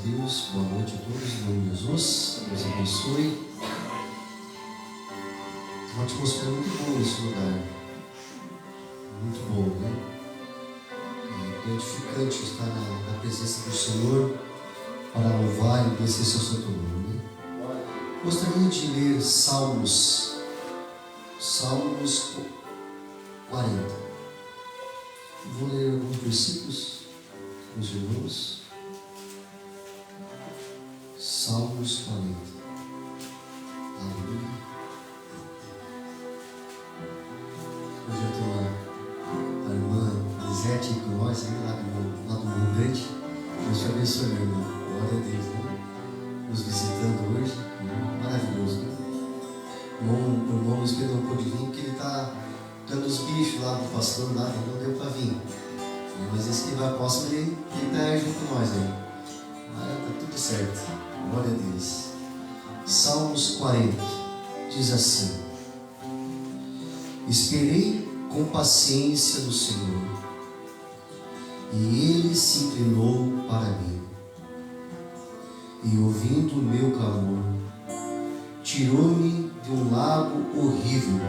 Deus, boa noite a todos, em nome de Jesus, Deus abençoe. Uma atmosfera muito boa nesse lugar, muito boa, né? É gratificante estar na presença do Senhor para louvar e agradecer seu santo nome, né? Gostaria de ler Salmos 40. Vou ler alguns versículos com os irmãos. Salmos 40. Aleluia. Hoje eu tenho a irmã Lisete com nós, lá do Rio Grande. Deus te abençoe, meu irmão. Glória a Deus, né? Nos visitando hoje. Maravilhoso, né? O irmão Luiz Pedro não pôde vir porque ele está dando os bichos lá do pastor, lá, não deu para vir. Mas esse que vai próximo, ele está junto com nós aí. Mas está tudo certo. Glória a Deus. Salmos 40 diz assim: Esperei com paciência no Senhor, e Ele se inclinou para mim, e ouvindo o meu clamor, tirou-me de um lago horrível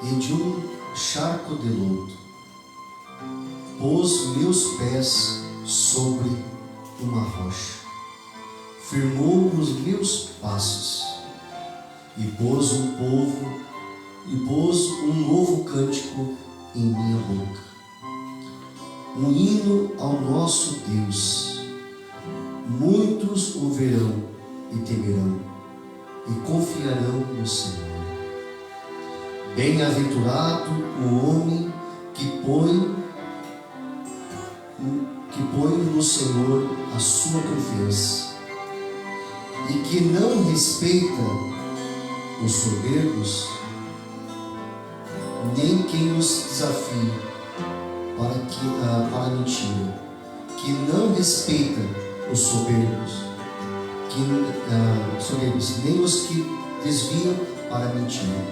e de um charco de lodo, pôs meus pés sobre uma rocha, firmou os meus passos e pôs um novo cântico em minha boca, um hino ao nosso Deus. Muitos o verão e temerão e confiarão no Senhor. Bem-aventurado o homem que põe no Senhor a sua confiança e que não respeita os soberbos, nem quem os desafia para a mentira, que não respeita os soberbos, nem os que desviam para a mentira.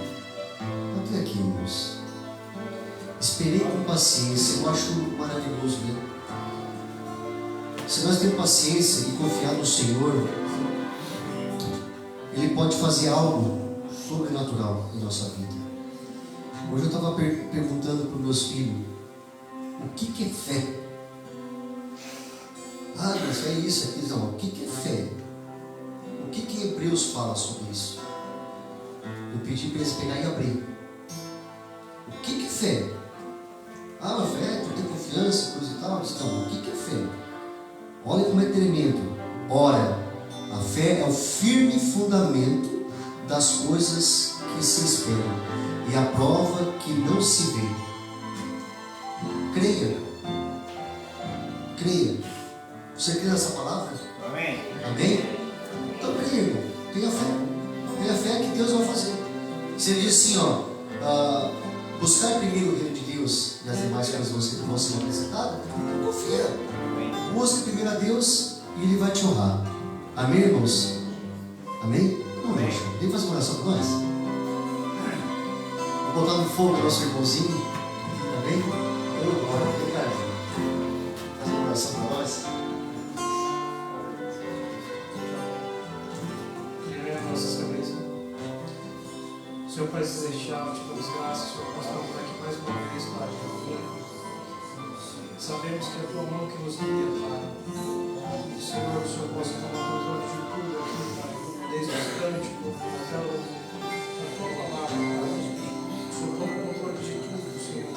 Até aqui, irmãos. Esperei com paciência, eu acho maravilhoso, né? Se nós temos paciência e confiar no Senhor, Ele pode fazer algo sobrenatural em nossa vida. Hoje eu estava perguntando para os meus filhos: o que é fé? Ah, mas fé é isso, aqui. Não, o que é fé? O que Hebreus fala sobre isso? Eu pedi para eles pegar e abrir. O que é fé? Ah, a fé, tu tem confiança, coisa e tal. Eu disse, não, o que é fé? Olha como é tremendo. Ora, a fé é o firme fundamento das coisas que se esperam e a prova que não se vê. Creia. Creia. Você crê nessa palavra? Amém. Amém? Então creia, irmão. Tenha fé. Tenha fé que Deus vai fazer. Se Ele diz assim, buscar primeiro o reino de Deus e as demais coisas vão ser acrescentadas, então confia. Busque primeiro a Deus e Ele vai te honrar. Amém, irmãos? Amém? Amém. Vem fazer uma oração para nós. Vou botar no fogo o nosso irmãozinho. Amém? Obrigado. Fazer uma oração para nós. Nossas cabeças. Senhor Pai Celestial, te damos graças, Senhor, nós estamos aqui mais uma vez, Pai. Sabemos que é a tua mão que nos guia, Pai. Senhor, o Senhor possa tomar controle de tudo aqui, Pai, desde o cântico até a tua palavra, Pai. O Senhor toma controle de tudo, Senhor.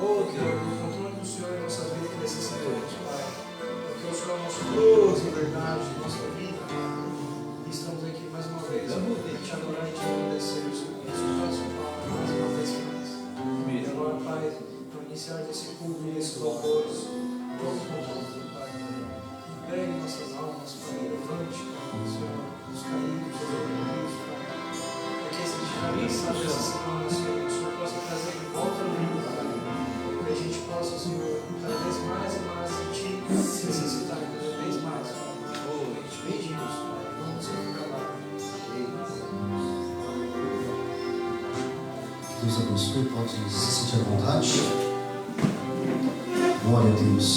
Oh, Deus, o controle do Senhor em nossa vida que necessitamos, Pai. Porque o Senhor é o nosso Deus, em verdade, em nossa vida, Pai. E estamos aqui mais uma vez, para te adorar e te agradecer, Senhor. Escutar a sua palavra mais uma vez mais. E agora, Pai, para iniciar esse culto e esse louvor, todo o controle, Pai. Pegue nossas almas, Pai, levante, Senhor, os caídos, os oprimidos, Pai. Para que esse mensagem dessa semana, Senhor, que o Senhor possa trazer de volta no mundo, Pai. Que a gente possa, Senhor, cada vez mais e mais sentir necessitar cada vez mais, Pai. Oh, te pedimos, Pai, vamos ficar lá. Deus abençoe, pode se sentir à vontade. Glória a Deus.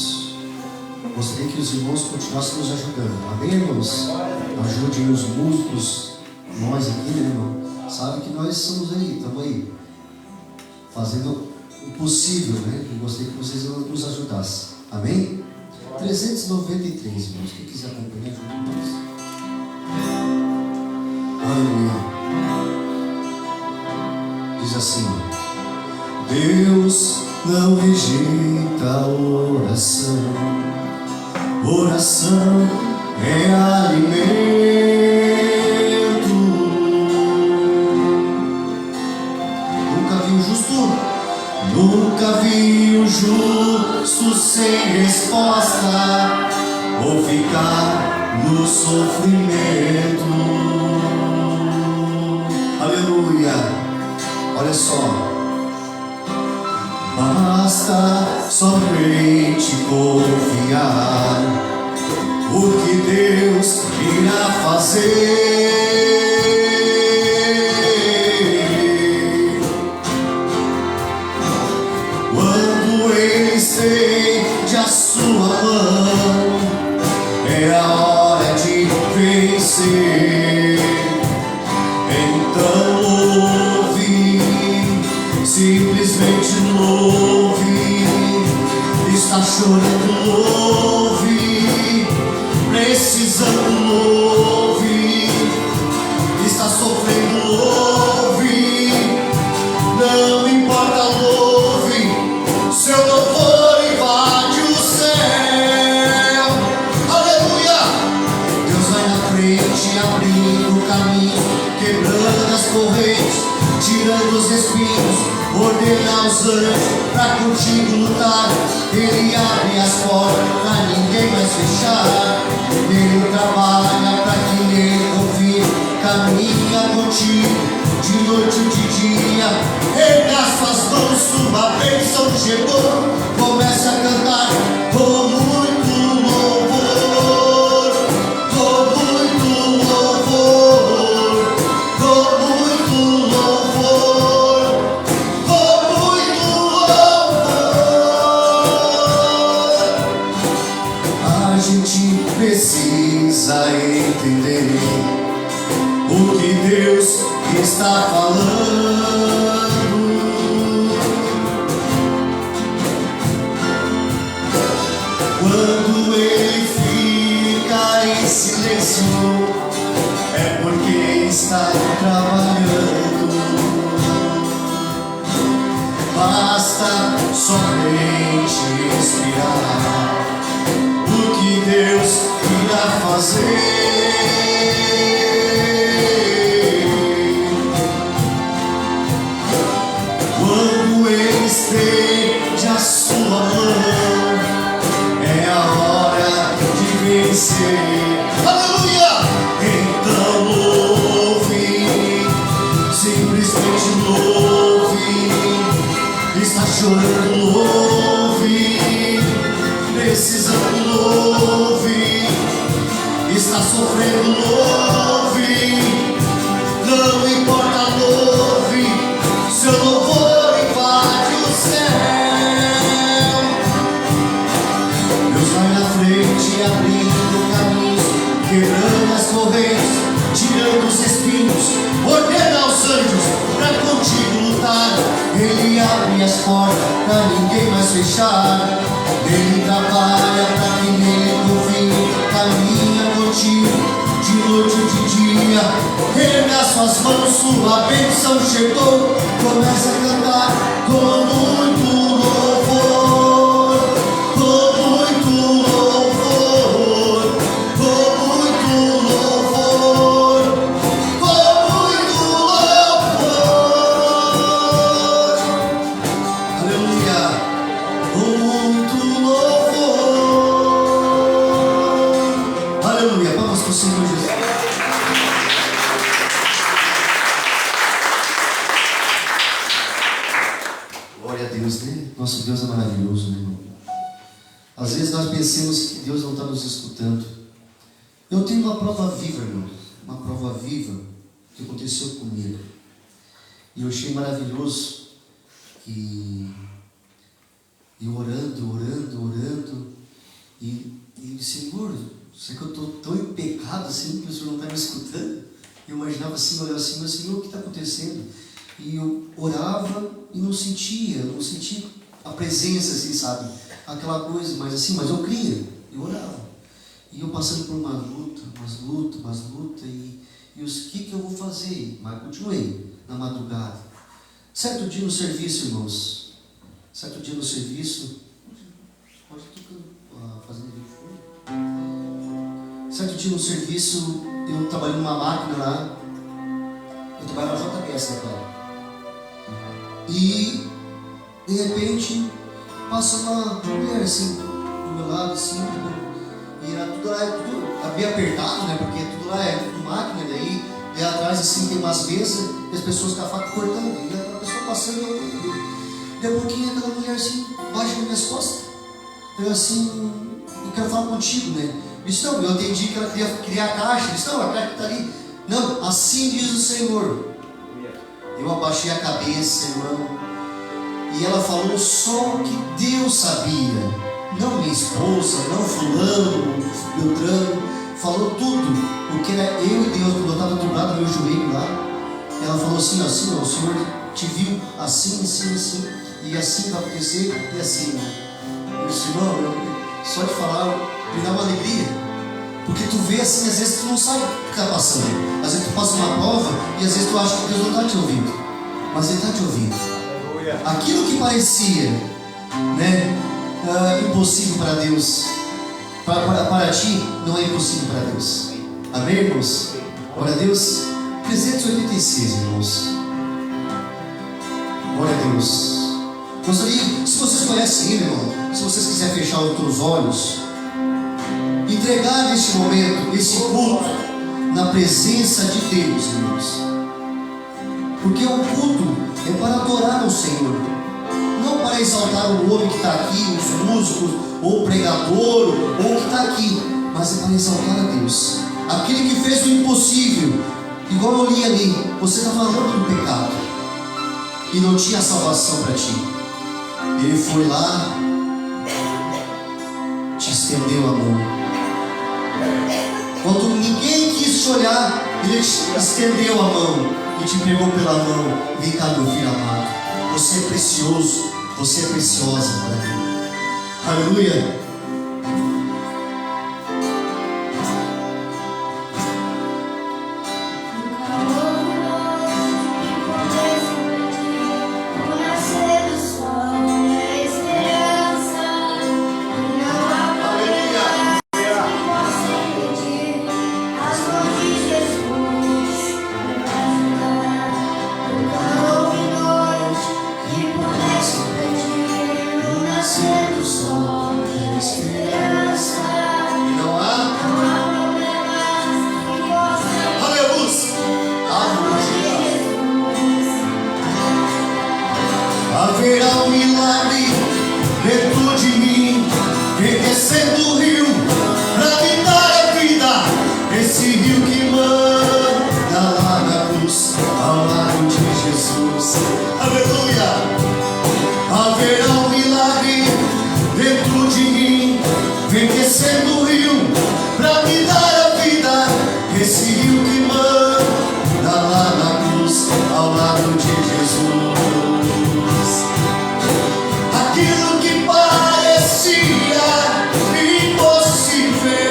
Gostaria que os irmãos continuassem nos ajudando. Amém, irmãos? Ajudem os músicos, nós aqui, né, irmão? Sabe que nós estamos aí, fazendo o possível, né? Eu gostaria que vocês nos ajudassem. Amém? 393, irmãos. Quem quiser acompanhar, junto com nós. Aleluia. Diz assim: Deus não rejeita a oração. Oração é alimento. Nunca vi o justo sem resposta ou ficar no sofrimento. Aleluia. Olha só. Basta somente confiar o que Deus irá fazer. Quando Ele estende a sua mão, é a hora de vencer. Então louve, simplesmente louve. Está chorando, louve. Precisando, louve. Está sofrendo, louve. Não importa, louve. Seu louvor invade o céu. Aleluia. Deus vai na frente, abrindo o caminho, quebrando as correntes, tirando os espinhos, ordena os anjos pra contigo lutar. Ele abre as portas pra ninguém mais fechar. Ele trabalha pra quem nele confia, caminha contigo de noite ou de dia. Erga suas mãos, sua bênção chegou. Comece a cantar com muito louvor, com muito louvor, com muito louvor, com muito louvor. A gente precisa entender o que Deus está falando. Quando Ele fica em silêncio, é porque está trabalhando. Basta somente esperar o que Deus irá fazer. Quando Ele estende a sua mão, é a hora de vencer. Aleluia! Então louve, simplesmente louve. Está chorando, louve. Precisando, louve. Está sofrendo, louve. Não importa, louve. Seu louvor invade o céu. Deus vai na frente, abrindo caminhos, quebrando as correntes, tirando os espinhos, ordena aos anjos pra contigo lutar. Ele abre as portas pra ninguém mais fechar. Ele trabalha pra quem nele confia, caminha contigo de noite ou de dia. Erga suas mãos, sua bênção chegou. Comece a cantar com muito louvor, com muito louvor, com muito louvor, com muito louvor. Aleluia. Com muito louvor. Aleluia. Vamos com o Senhor Jesus. Glória a Deus, né? Nosso Deus é maravilhoso, né, irmão? Às vezes nós pensamos que Deus não está nos escutando. Eu tenho uma prova viva, irmão. Uma prova viva que aconteceu comigo. E eu achei maravilhoso que... E orando, e Será que eu estou tão em pecado assim que o Senhor não está me escutando? Eu imaginava assim, olhava assim, meu Senhor, o que está acontecendo? E eu orava e não sentia a presença, assim, sabe? Aquela coisa, mas eu cria, eu orava. E eu passando por umas lutas, e o que eu vou fazer? Mas continuei na madrugada. Certo dia no serviço, irmãos, certo dia no serviço, eu trabalhei numa máquina lá, eu trabalhava na JBS naquela. E de repente passa uma mulher assim do meu lado, assim, e era tudo lá, tudo bem apertado, né? Porque tudo lá é tudo máquina, daí atrás assim tem umas mesas e as pessoas com a faca cortando, e a pessoa passando, e a pouquinho aquela mulher assim, baixa nas minhas costas, eu assim, eu quero falar contigo, né? Disse, não, eu entendi que ela queria criar a caixa, disse, não, a caixa está ali. Não, assim diz o Senhor. Eu abaixei a cabeça, irmão, e ela falou só o que Deus sabia. Não minha esposa, não fulano, Beltrano, falou tudo, porque era eu e Deus, quando eu estava dobrado no meu joelho lá. Ela falou assim, ó, o Senhor te viu assim, e assim vai acontecer, e assim, né? Eu disse, irmão, só de falar me dá uma alegria, porque tu vê assim, às vezes tu não sabe o que está passando, às vezes tu passa uma prova e às vezes tu acha que Deus não está te ouvindo, mas Ele está te ouvindo. Aquilo que parecia, né, impossível para Deus, para ti não é impossível para Deus. Amém, irmãos? Glória a Deus. 386, irmãos. Glória a Deus. Gostaria, se vocês conhecem Ele, irmão, se vocês quiserem fechar os teus olhos, entregar neste momento, esse culto, na presença de Deus, irmãos. Porque o culto é para adorar ao Senhor, não para exaltar o homem que está aqui, os músicos, ou o pregador, ou o que está aqui, mas é para exaltar a Deus, aquele que fez o impossível. Igual eu li ali, você está falando do pecado e não tinha salvação para ti. Ele foi lá, te estendeu a mão. Quando ninguém quis te olhar, Ele te estendeu a mão e te pegou pela mão. Vem cá, meu filho amado, você é precioso, você é preciosa para mim. Aleluia. Haverá um milagre dentro de mim, enriquecendo o rio, pra me dar a vida. Esse rio que manda lá na cruz, ao lado de Jesus. Aleluia! Haverá um milagre dentro de mim, enriquecendo o rio, pra me dar a vida. Esse rio que manda lá na cruz, ao lado de Jesus. Aquilo que parecia impossível,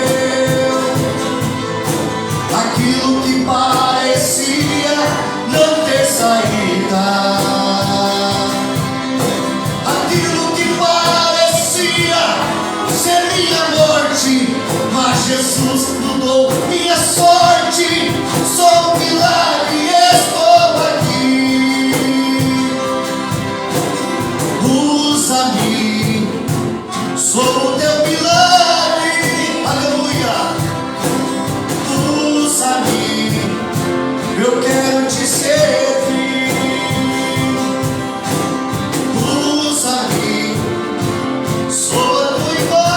aquilo que parecia não ter saída, aquilo que parecia ser minha morte, mas Jesus mudou minha sorte. Sou um milagre, estou aqui. Usa-me, sou o teu milagre, aleluia. Usa-me, eu quero te servir. Usa-me, sou a tua imagem.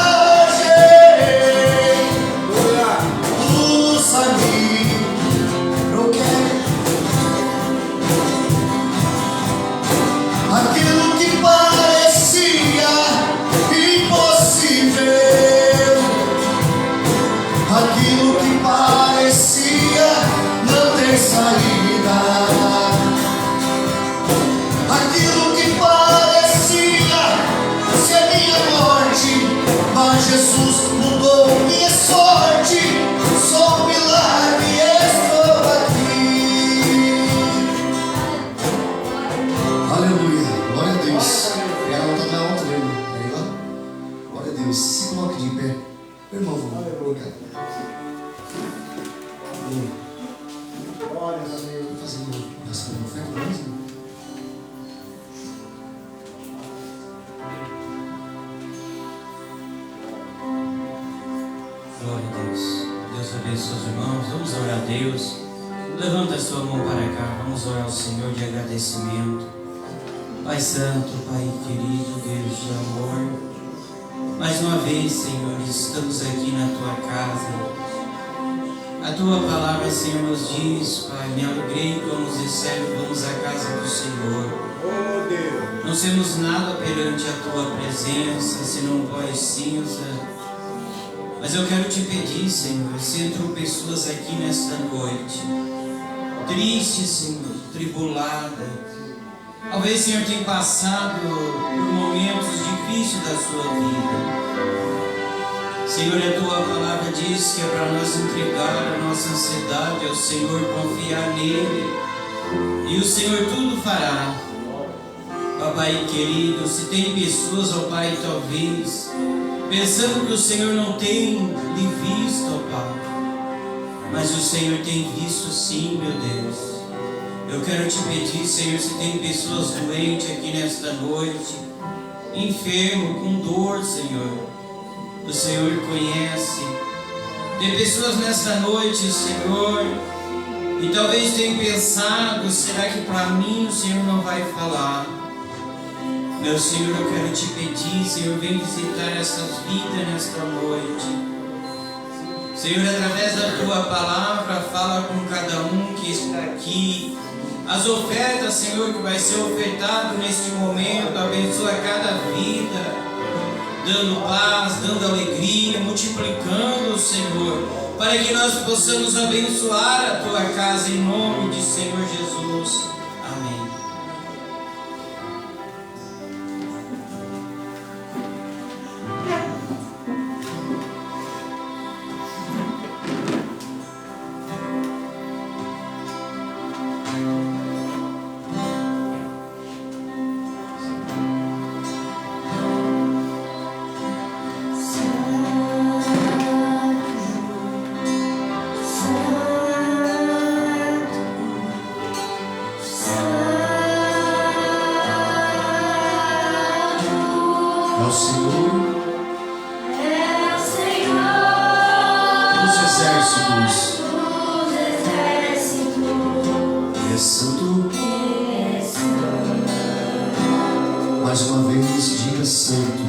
coloque de pé. Meu irmão, vamos colocar. Glória a Deus. Vou fazer uma oração de oferta mesmo. Glória a Deus. Deus abençoe os irmãos. Vamos orar a Deus. Levanta a sua mão para cá. Vamos orar ao Senhor de agradecimento. Pai Santo, Pai querido, Deus de amor. Mais uma vez, Senhor, estamos aqui na Tua casa. A Tua palavra, Senhor, nos diz, Pai, me alegrei como os disseram, vamos à casa do Senhor. Oh, Deus. Não temos nada perante a Tua presença, senão voz cinza. Mas eu quero te pedir, Senhor, se entram pessoas aqui nesta noite, tristes, Senhor, tribuladas. Talvez, Senhor, tenha passado por momentos difíceis da sua vida. Senhor, a Tua palavra diz que é para nós entregar a nossa ansiedade ao Senhor, confiar nele, e o Senhor tudo fará. Papai querido, se tem pessoas, ó Pai, talvez pensando que o Senhor não tem lhe visto, ó Pai, mas o Senhor tem visto sim, meu Deus. Eu quero te pedir, Senhor, se tem pessoas doentes aqui nesta noite, enfermo, com dor, Senhor, o Senhor conhece. Tem pessoas nesta noite, Senhor, e talvez tenham pensado, será que para mim o Senhor não vai falar? Meu Senhor, eu quero te pedir, Senhor, vem visitar essas vidas nesta noite. Senhor, através da Tua palavra, fala com cada um que está aqui. As ofertas, Senhor, que vai ser ofertado neste momento, abençoa cada vida, dando paz, dando alegria, multiplicando, Senhor, para que nós possamos abençoar a Tua casa em nome de Senhor Jesus. Amém. Santo.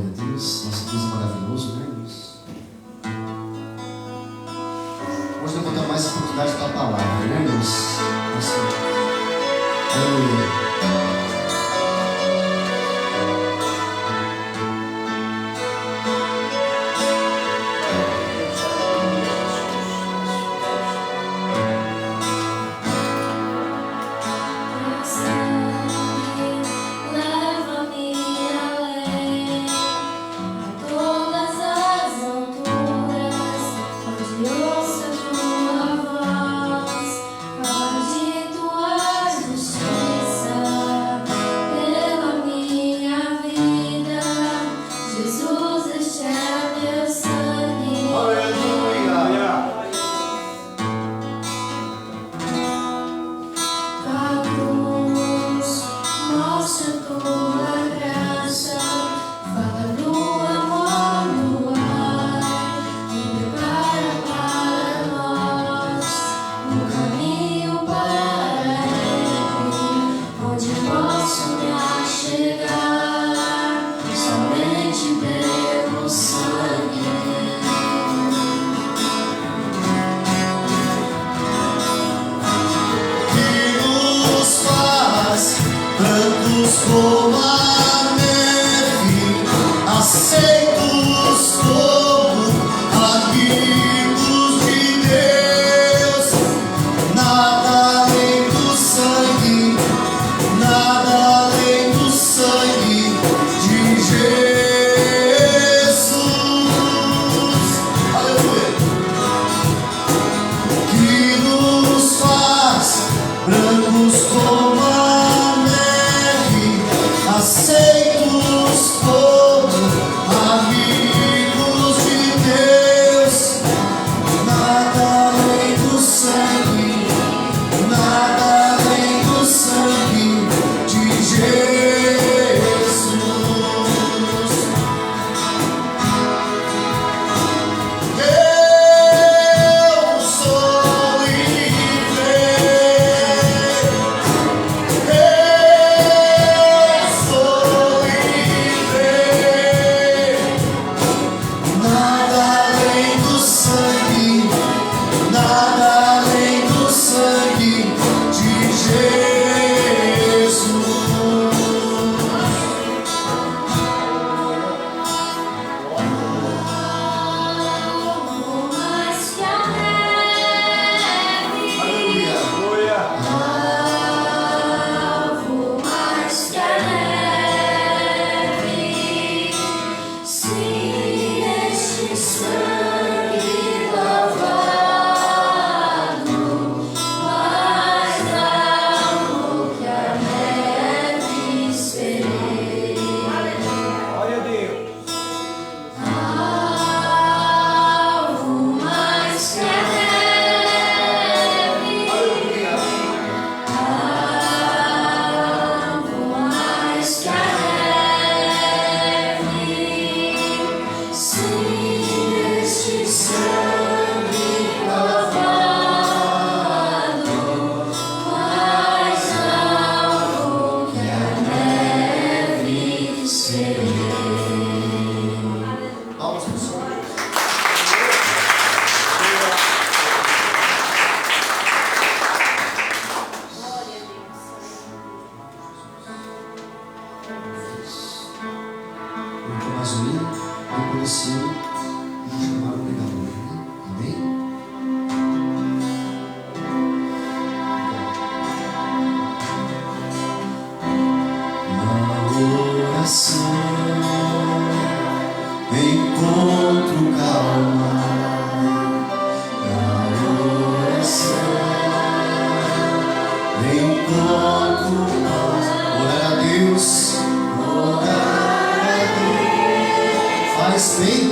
a Deus. Nosso Deus é maravilhoso, né, irmãos? Hoje eu vou dar mais oportunidade para a palavra, né, irmãos? Aleluia. Como a neve, aceitos como amigos de Deus. Nada além do sangue, nada além do sangue de Jesus. Aleluia. Que nos faz brancos como a neve, aceitos como amigos de Deus. Nada além do sangue, nada além do sangue de Jesus. Eu sou livre. Nada além do sangue, nada além do sangue de Jesus. Mais que a neve, Aleluia. alvo mais que a neve, se este sangue lavado, mais alvo que a neve serei. Glória a Deus. Alvo mais que a neve, alvo mais que a neve, se este sangue lavado, mais alvo que a neve serei. Vamos, pessoal. Vamos tomar zoinho, vamos conhecer e chamar o pregador, né? Amém? Na oração encontro calma. Na oração encontro paz. Orar a Deus, orar a Deus faz bem,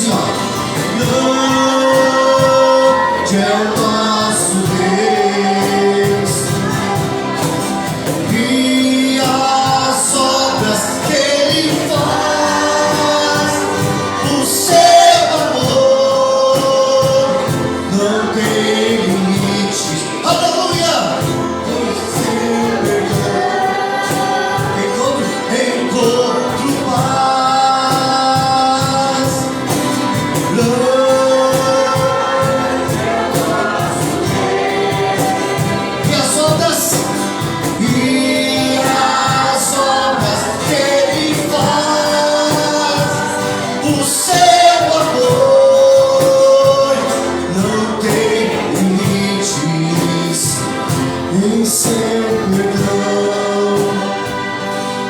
assim, ó. Grande é o nosso Deus, e as obras que Ele faz, o seu amor não tem limite. Aleluia! Encontro paz. E as obras que Ele faz, o seu amor não tem limites. Em seu perdão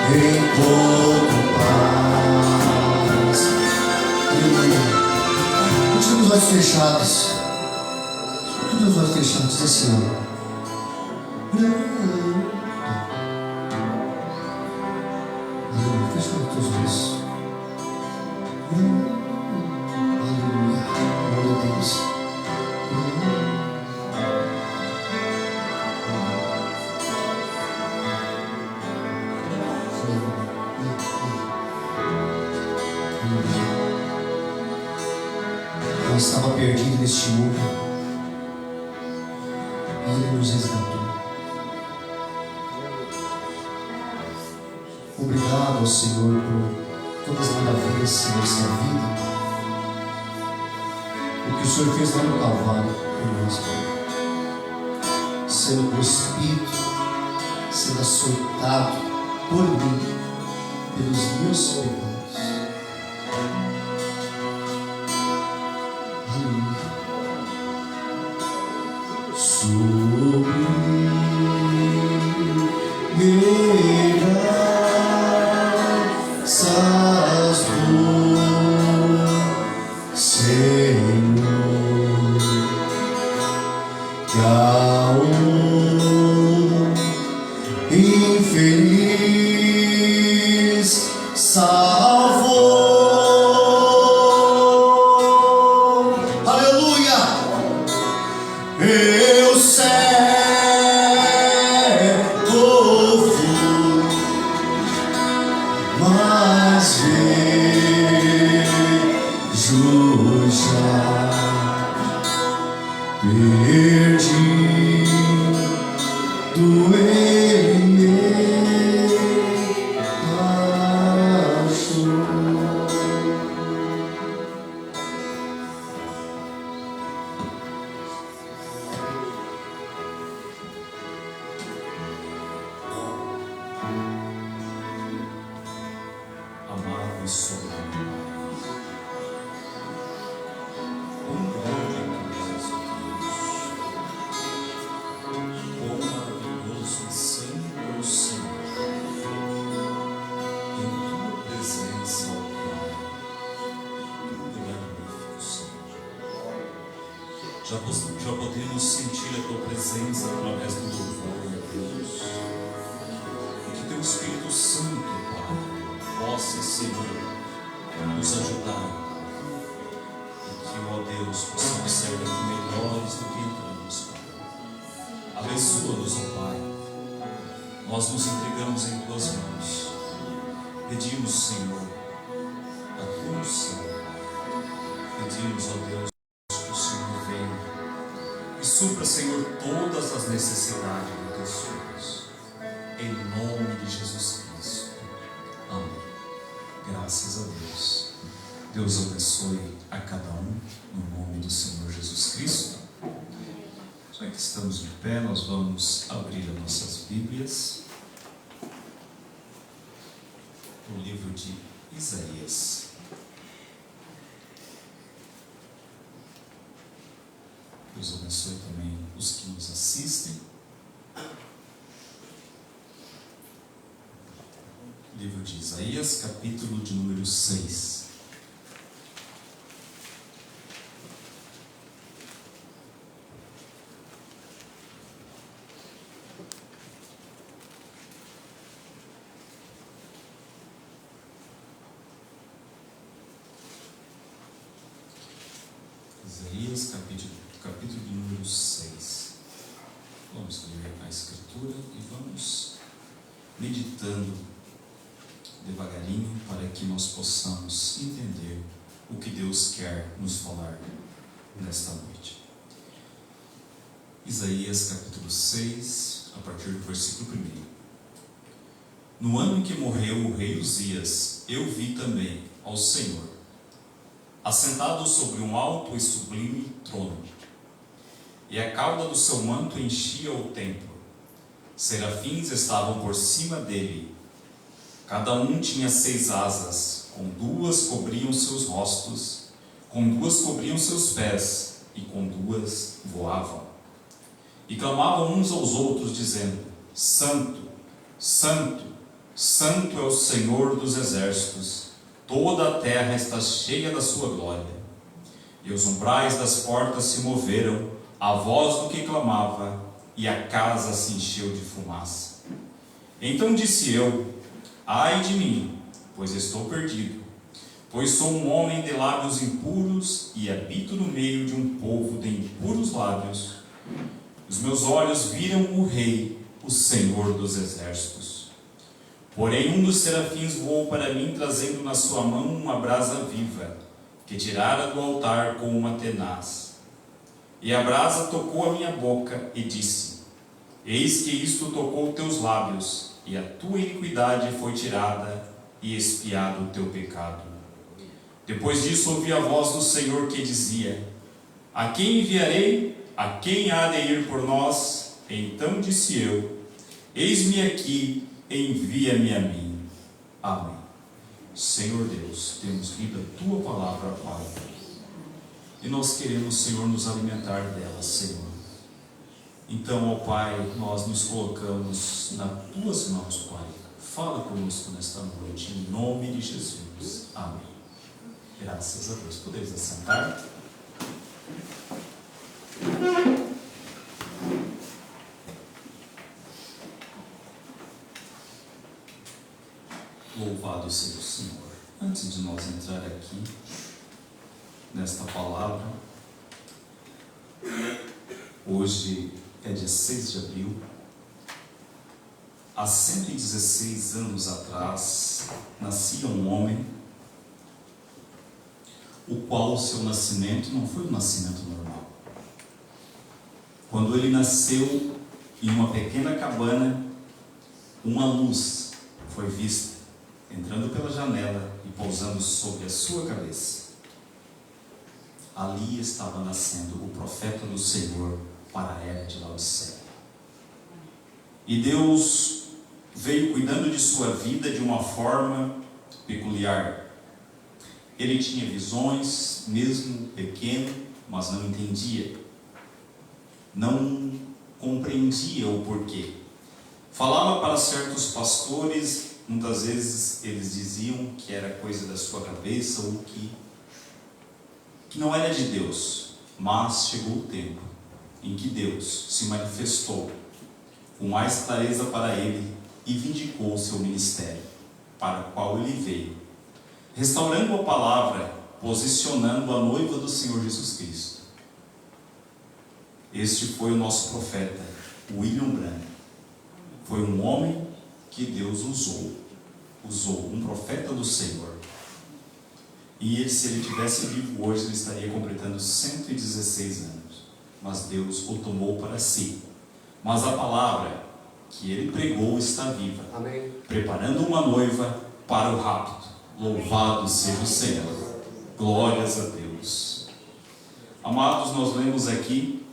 encontro paz. Aleluia. Continue os olhos fechados. Continue os olhos fechados, diz assim, ó. Aleluia. Fecha os teus olhos. Aleluia. Glória a Deus. Eu estava perdido neste mundo e Ele nos resgatou. Obrigado ao Senhor por todas as maravilhas da nossa vida, o que o Senhor fez lá no Calvário por nós, sendo cuspido, sendo açoitado por mim, pelos meus pecados. Graças do Senhor, que a infeliz salvou. Aleluia! Eu cego fui, mas vejo já. Perdido Ele me achou. Amado e soberano Pai, quão grande Tu és, ó Deus, quão maravilhoso e santo é o Senhor, em Tua presença, ó Pai, tudo é magnífico, Senhor. Já podemos sentir a Tua presença através do louvor, ó Deus, e que Teu Espírito Santo, Pai, possa, Senhor, nos ajudar e que, ó Deus, possamos sair daqui melhores do que entramos, Pai. Abençoa-nos, ó Pai. Nós nos entregamos em Tuas mãos. Pedimos, Senhor, a Tua unção. Pedimos, ó Deus, que o Senhor venha e supra, Senhor, todas as necessidades dos Teus filhos. Em nome de Jesus Cristo. Amém. Graças a Deus. Deus abençoe a cada um, no nome do Senhor Jesus Cristo. Já que estamos de pé, nós vamos abrir as nossas Bíblias no livro de Isaías. Deus abençoe também os que nos assistem. Livro de Isaías, capítulo de número 6. caminhando devagarinho para que nós possamos entender o que Deus quer nos falar nesta noite. Isaías capítulo 6, a partir do versículo 1. No ano em que morreu o rei Uzias, eu vi também ao Senhor, assentado sobre um alto e sublime trono, e a cauda do seu manto enchia o templo. Serafins estavam por cima dele, cada um tinha 6 asas, com 2 cobriam seus rostos, com 2 cobriam seus pés, e com 2 voavam. E clamavam uns aos outros, dizendo: Santo, Santo, Santo é o Senhor dos exércitos, toda a terra está cheia da sua glória. E os umbrais das portas se moveram, a voz do que clamava, e a casa se encheu de fumaça. Então disse eu: ai de mim, pois estou perdido, pois sou um homem de lábios impuros e habito no meio de um povo de impuros lábios. Os meus olhos viram o Rei, o Senhor dos exércitos. Porém um dos serafins voou para mim, trazendo na sua mão uma brasa viva, que tirara do altar com uma tenaz. E a brasa tocou a minha boca e disse: eis que isto tocou teus lábios, e a tua iniquidade foi tirada, e expiado o teu pecado. Depois disso ouvi a voz do Senhor que dizia: a quem enviarei? A quem há de ir por nós? Então disse eu: eis-me aqui, envia-me a mim. Amém. Senhor Deus, temos lido a tua palavra, Pai, e nós queremos, Senhor, nos alimentar dela, Senhor. Então, ó Pai, nós nos colocamos nas tuas mãos, Pai. Fala conosco nesta noite, em nome de Jesus. Amém. Graças a Deus. Podemos assentar? Louvado seja o Senhor. Antes de nós entrar aqui nesta palavra, hoje é dia 6 de abril. Há 116 anos atrás nascia um homem, o qual o seu nascimento não foi um nascimento normal. Quando ele nasceu em uma pequena cabana, uma luz foi vista entrando pela janela e pousando sobre a sua cabeça. Ali estava nascendo o profeta do Senhor para a era de Laodiceia. E Deus veio cuidando de sua vida de uma forma peculiar. Ele tinha visões, mesmo pequeno, mas não entendia. Não compreendia o porquê. Falava para certos pastores, muitas vezes eles diziam que era coisa da sua cabeça ou que não era de Deus. Mas chegou o tempo em que Deus se manifestou com mais clareza para ele e vindicou o seu ministério, para o qual ele veio, restaurando a palavra, posicionando a noiva do Senhor Jesus Cristo. Este foi o nosso profeta, William Branham. Foi um homem que Deus usou, um profeta do Senhor. E se ele tivesse vivo hoje, ele estaria completando 116 anos. Mas Deus o tomou para si. Mas a palavra que ele pregou está viva. Amém. Preparando uma noiva para o rapto. Louvado seja o Senhor. Glórias a Deus. Amados, nós lemos aqui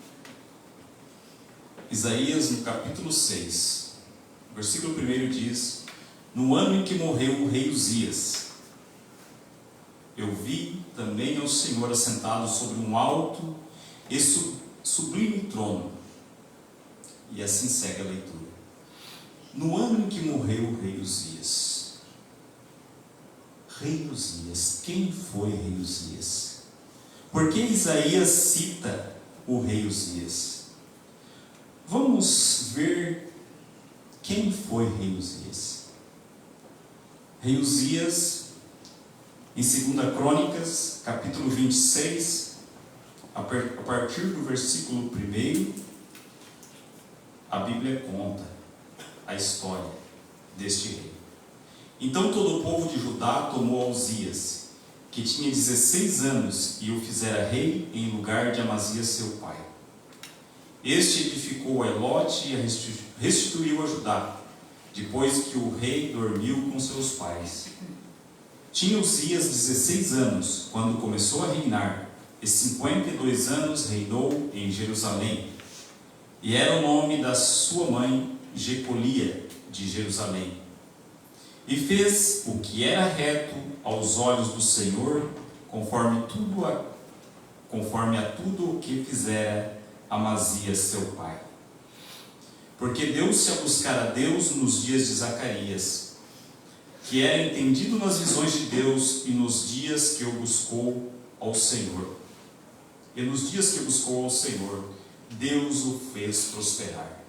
Isaías no capítulo 6. Versículo 1 diz: no ano em que morreu o rei Uzias, eu vi também ao Senhor assentado sobre um alto e sublime trono. E assim segue a leitura. No ano em que morreu o rei Uzias. Rei Uzias. Quem foi rei Uzias? Por que Isaías cita o rei Uzias? Vamos ver quem foi rei Uzias. Rei Uzias, em 2 Crônicas, capítulo 26, a partir do versículo 1, a Bíblia conta a história deste rei. Então todo o povo de Judá tomou a Uzias, que tinha 16 anos, e o fizera rei em lugar de Amazias seu pai. Este edificou a Elote e a restituiu a Judá, depois que o rei dormiu com seus pais. Tinha Uzias 16 anos, quando começou a reinar, e 52 anos reinou em Jerusalém. E era o nome da sua mãe Jecolia, de Jerusalém. E fez o que era reto aos olhos do Senhor, conforme a tudo o que fizera Amazias seu pai. Porque deu-se a buscar a Deus nos dias de Zacarias, que era entendido nas visões de Deus, e nos dias que o buscou ao Senhor. E nos dias que buscou ao Senhor, Deus o fez prosperar.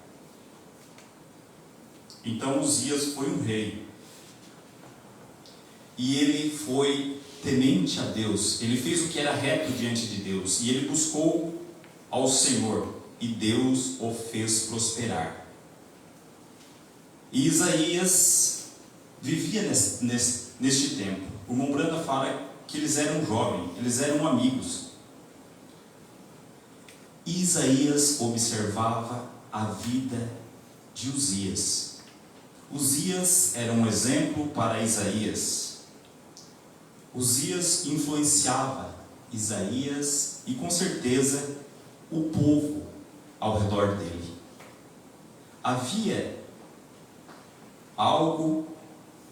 Então Uzias foi um rei, e ele foi temente a Deus. Ele fez o que era reto diante de Deus, e ele buscou ao Senhor, e Deus o fez prosperar. E Isaías vivia neste tempo. O irmão Branda fala que eles eram jovens, eles eram amigos. E Isaías observava a vida de Uzias. Uzias era um exemplo para Isaías. Uzias influenciava Isaías e, com certeza, o povo ao redor dele. Havia algo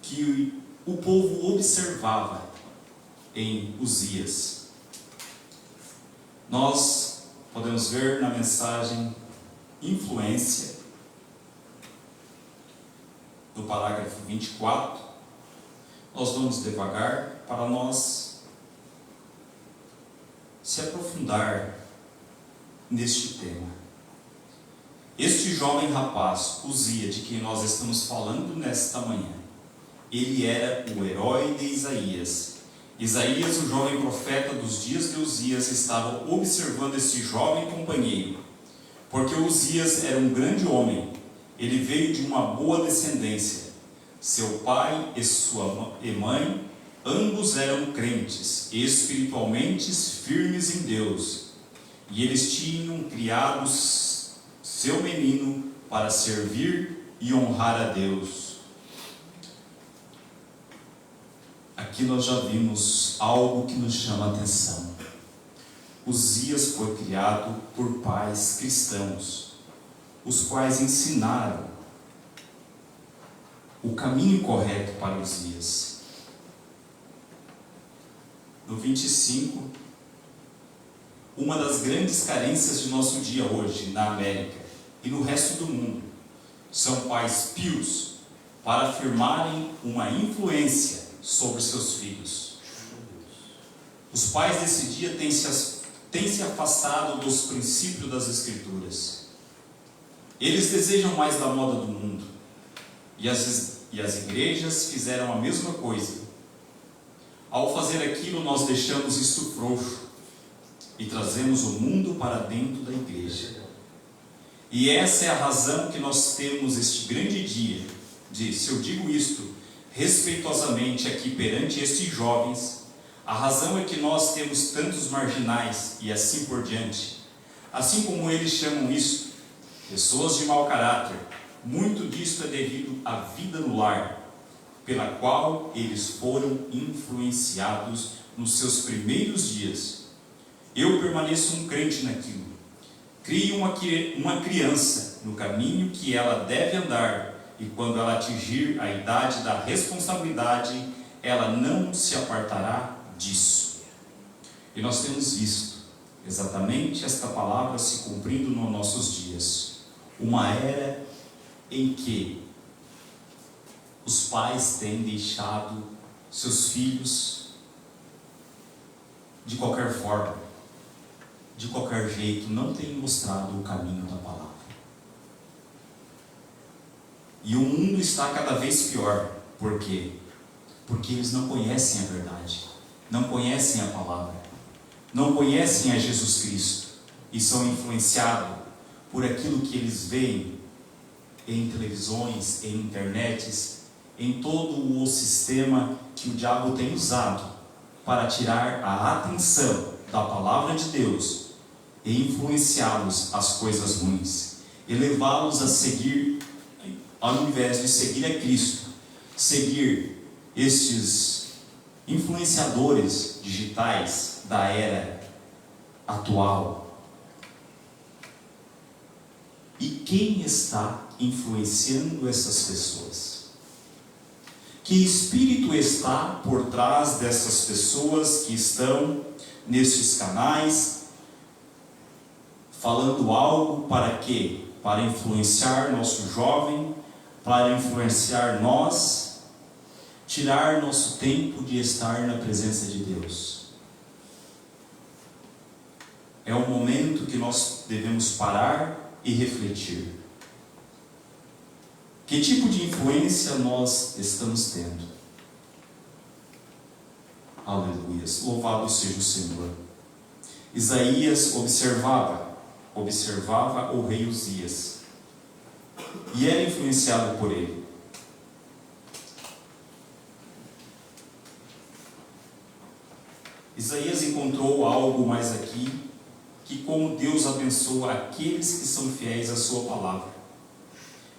que o povo observava em Uzias. Nós podemos ver na mensagem influência, no parágrafo 24. Nós vamos devagar para nós se aprofundar neste tema. Este jovem rapaz, Uzias, de quem nós estamos falando nesta manhã, ele era o herói de Isaías. Isaías, o jovem profeta dos dias de Uzias, estava observando este jovem companheiro, porque Uzias era um grande homem. Ele veio de uma boa descendência. Seu pai e sua mãe, ambos eram crentes, espiritualmente firmes em Deus, e eles tinham criado seu menino para servir e honrar a Deus. Aqui nós já vimos algo que nos chama a atenção. Uzias foi criado por pais cristãos, os quais ensinaram o caminho correto para Uzias. No 25, uma das grandes carências de nosso dia hoje na América e no resto do mundo são pais pios para afirmarem uma influência sobre seus filhos. Os pais desse dia têm se afastado dos princípios das Escrituras. Eles desejam mais da moda do mundo, e as igrejas fizeram a mesma coisa. Ao fazer aquilo, nós deixamos isto frouxo e trazemos o mundo para dentro da igreja. E essa é a razão que nós temos este grande dia se eu digo isto respeitosamente aqui perante estes jovens, a razão é que nós temos tantos marginais e assim por diante. Assim como eles chamam isto, pessoas de mau caráter, muito disto é devido à vida no lar, pela qual eles foram influenciados nos seus primeiros dias. Eu permaneço um crente naquilo. Crie uma criança no caminho que ela deve andar, e quando ela atingir a idade da responsabilidade, ela não se apartará disso. E nós temos visto exatamente esta palavra se cumprindo nos nossos dias. Uma era em que os pais têm deixado seus filhos de qualquer forma, de qualquer jeito, não têm mostrado o caminho da palavra. E o mundo está cada vez pior. Por quê? Porque eles não conhecem a verdade, não conhecem a palavra, não conhecem a Jesus Cristo, e são influenciados por aquilo que eles veem em televisões, em internets, em todo o sistema que o diabo tem usado para tirar a atenção da palavra de Deus e influenciá-los às coisas ruins e levá-los a seguir, ao invés de seguir a Cristo, seguir estes influenciadores digitais da era atual. E quem está influenciando essas pessoas? Que espírito está por trás dessas pessoas que estão nesses canais falando algo para quê? Para influenciar nosso jovem, para influenciar nós, tirar nosso tempo de estar na presença de Deus. É um momento que nós devemos parar e refletir. Que tipo de influência nós estamos tendo? Aleluia, louvado seja o Senhor. Isaías observava o rei Uzias e era influenciado por ele. Isaías encontrou algo mais aqui, que como Deus abençoa aqueles que são fiéis à sua palavra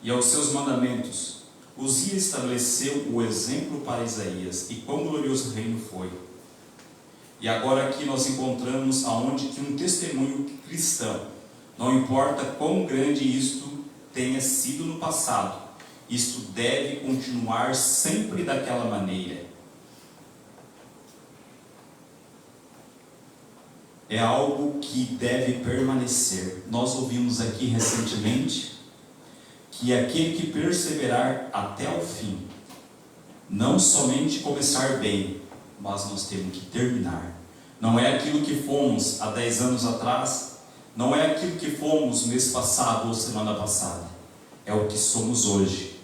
e aos seus mandamentos. Uzias estabeleceu o exemplo para Isaías, e quão glorioso reino foi. E agora aqui nós encontramos aonde que um testemunho cristão, não importa quão grande isto tenha sido no passado, isto deve continuar sempre daquela maneira. É algo que deve permanecer. Nós ouvimos aqui recentemente que aquele que perseverar até o fim, não somente começar bem, mas nós temos que terminar. Não é aquilo que fomos há 10 anos atrás, não é aquilo que fomos mês passado ou semana passada, é o que somos hoje.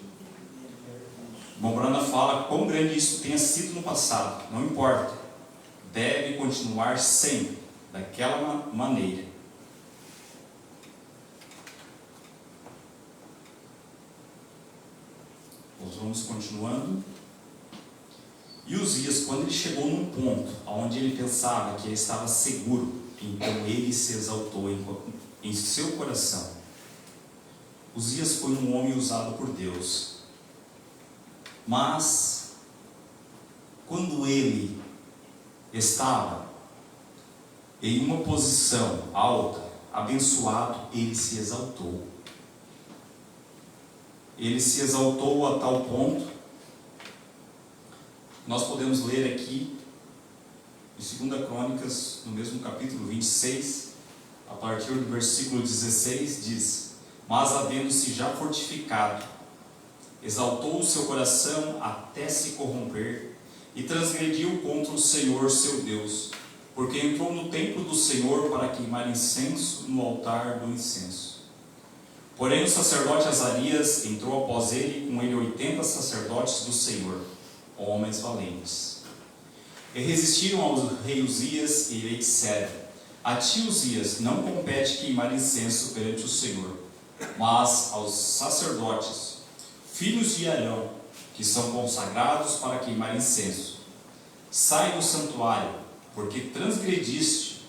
Mombrana fala quão grande isso tenha sido no passado, não importa, deve continuar sempre daquela maneira. Nós vamos continuando. E Uzias, quando ele chegou num ponto onde ele pensava que ele estava seguro, então ele se exaltou em seu coração. Uzias foi um homem usado por Deus, mas quando ele estava em uma posição alta, abençoado, ele se exaltou. Ele se exaltou a tal ponto, nós podemos ler aqui, em 2 Crônicas, no mesmo capítulo 26, a partir do versículo 16, diz: mas havendo-se já fortificado, exaltou o seu coração até se corromper, e transgrediu contra o Senhor seu Deus, porque entrou no templo do Senhor para queimar incenso no altar do incenso. Porém o sacerdote Azarias entrou após ele, com ele 80 sacerdotes do Senhor, homens valentes. E resistiram ao rei Uzias, e ele disseram: a ti, Uzias, não compete queimar incenso perante o Senhor, mas aos sacerdotes, filhos de Arão, que são consagrados para queimar incenso. Sai do santuário, porque transgrediste,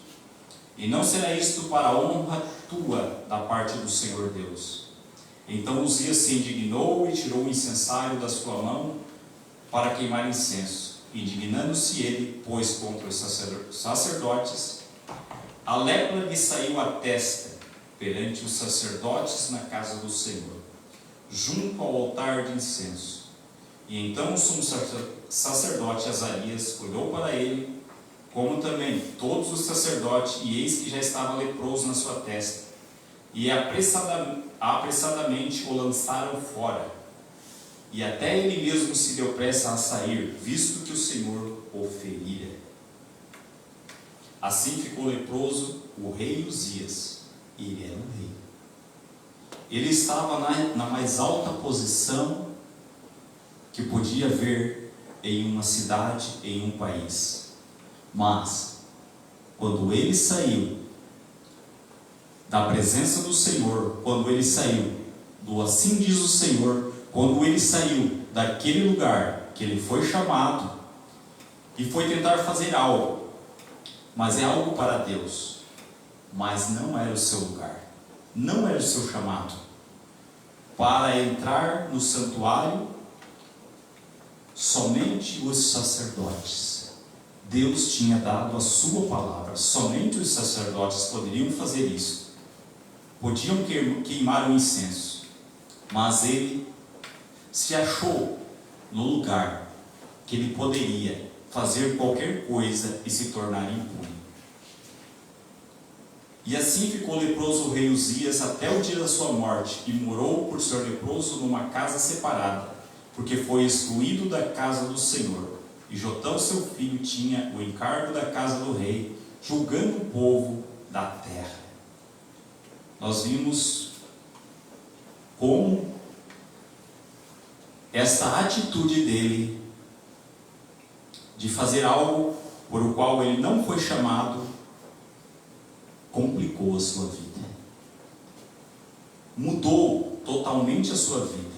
e não será isto para a honra tua da parte do Senhor Deus. Então Uzias se indignou e tirou o incensário da sua mão para queimar incenso. Indignando-se ele, pois, contra os sacerdotes, a lepra lhe saiu à testa perante os sacerdotes na casa do Senhor, junto ao altar de incenso. E então o sumo sacerdote Azarias olhou para ele, como também todos os sacerdotes, e eis que já estava leproso na sua testa, e apressadamente o lançaram fora, e até ele mesmo se deu pressa a sair, visto que o Senhor o ferira. Assim ficou leproso o rei Uzias, e ele era um rei. Ele estava na mais alta posição que podia haver em uma cidade, em um país. Mas, quando ele saiu da presença do Senhor, quando ele saiu do assim diz o Senhor, quando ele saiu daquele lugar que ele foi chamado e foi tentar fazer algo, mas é algo para Deus, mas não era o seu lugar, não era o seu chamado, para entrar no santuário, somente os sacerdotes. Deus tinha dado a sua palavra, somente os sacerdotes poderiam fazer isso, podiam queimar o incenso, mas ele se achou no lugar que ele poderia fazer qualquer coisa e se tornar impune. E assim ficou leproso o rei Uzias até o dia da sua morte, e morou por ser leproso numa casa separada, porque foi excluído da casa do Senhor. E Jotão, seu filho, tinha o encargo da casa do rei, julgando o povo da terra. Nós vimos como esta atitude dele de fazer algo por o qual ele não foi chamado complicou a sua vida, mudou totalmente a sua vida.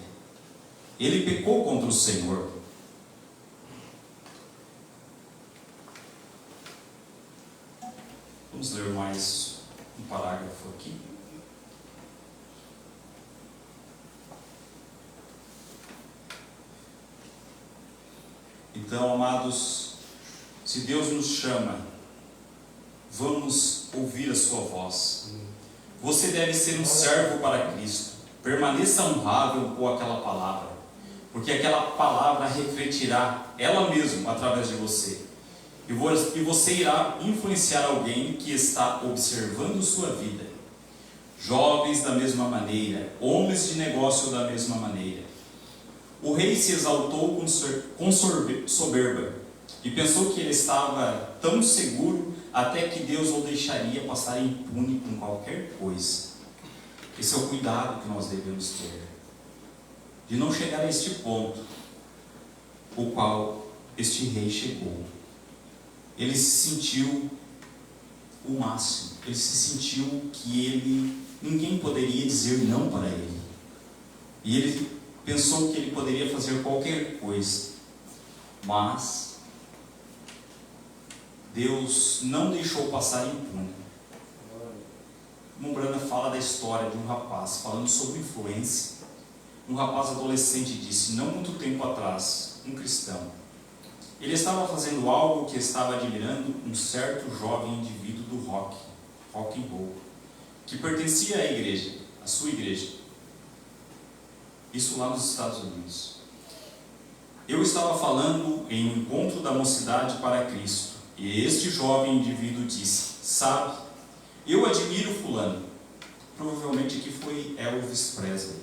Ele pecou contra o Senhor. Vamos ler mais um parágrafo aqui. Então, amados, se Deus nos chama, vamos ouvir a sua voz. Você deve ser um servo para Cristo. Permaneça honrável com aquela palavra, porque aquela palavra refletirá ela mesma através de você. E você irá influenciar alguém que está observando sua vida. Jovens da mesma maneira, homens de negócio da mesma maneira. O rei se exaltou com soberba e pensou que ele estava tão seguro até que Deus o deixaria passar impune com qualquer coisa. Esse é o cuidado que nós devemos ter, de não chegar a este ponto, o qual este rei chegou. Ele se sentiu o máximo, ele se sentiu que ninguém poderia dizer não para ele. E ele pensou que ele poderia fazer qualquer coisa, mas Deus não deixou passar impune. Mombrana fala da história de um rapaz, falando sobre influência. Um rapaz adolescente disse, não muito tempo atrás, um cristão, ele estava fazendo algo que estava admirando um certo jovem indivíduo do rock and roll, que pertencia à igreja, à sua igreja. Isso lá nos Estados Unidos. Eu estava falando em um encontro da mocidade para Cristo, e este jovem indivíduo disse, sabe, eu admiro fulano. Provavelmente aqui foi Elvis Presley.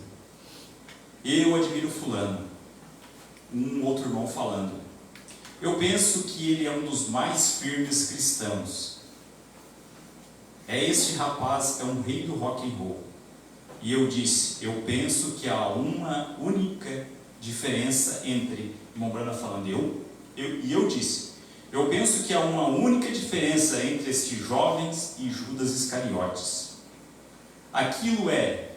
Eu admiro fulano. Um outro irmão falando. Eu penso que ele é um dos mais firmes cristãos. Este rapaz é um rei do rock and roll. E eu disse, eu penso que há uma única diferença entre... Mombrana falando, eu disse, eu penso que há uma única diferença entre estes jovens e Judas Iscariotes. Aquilo é,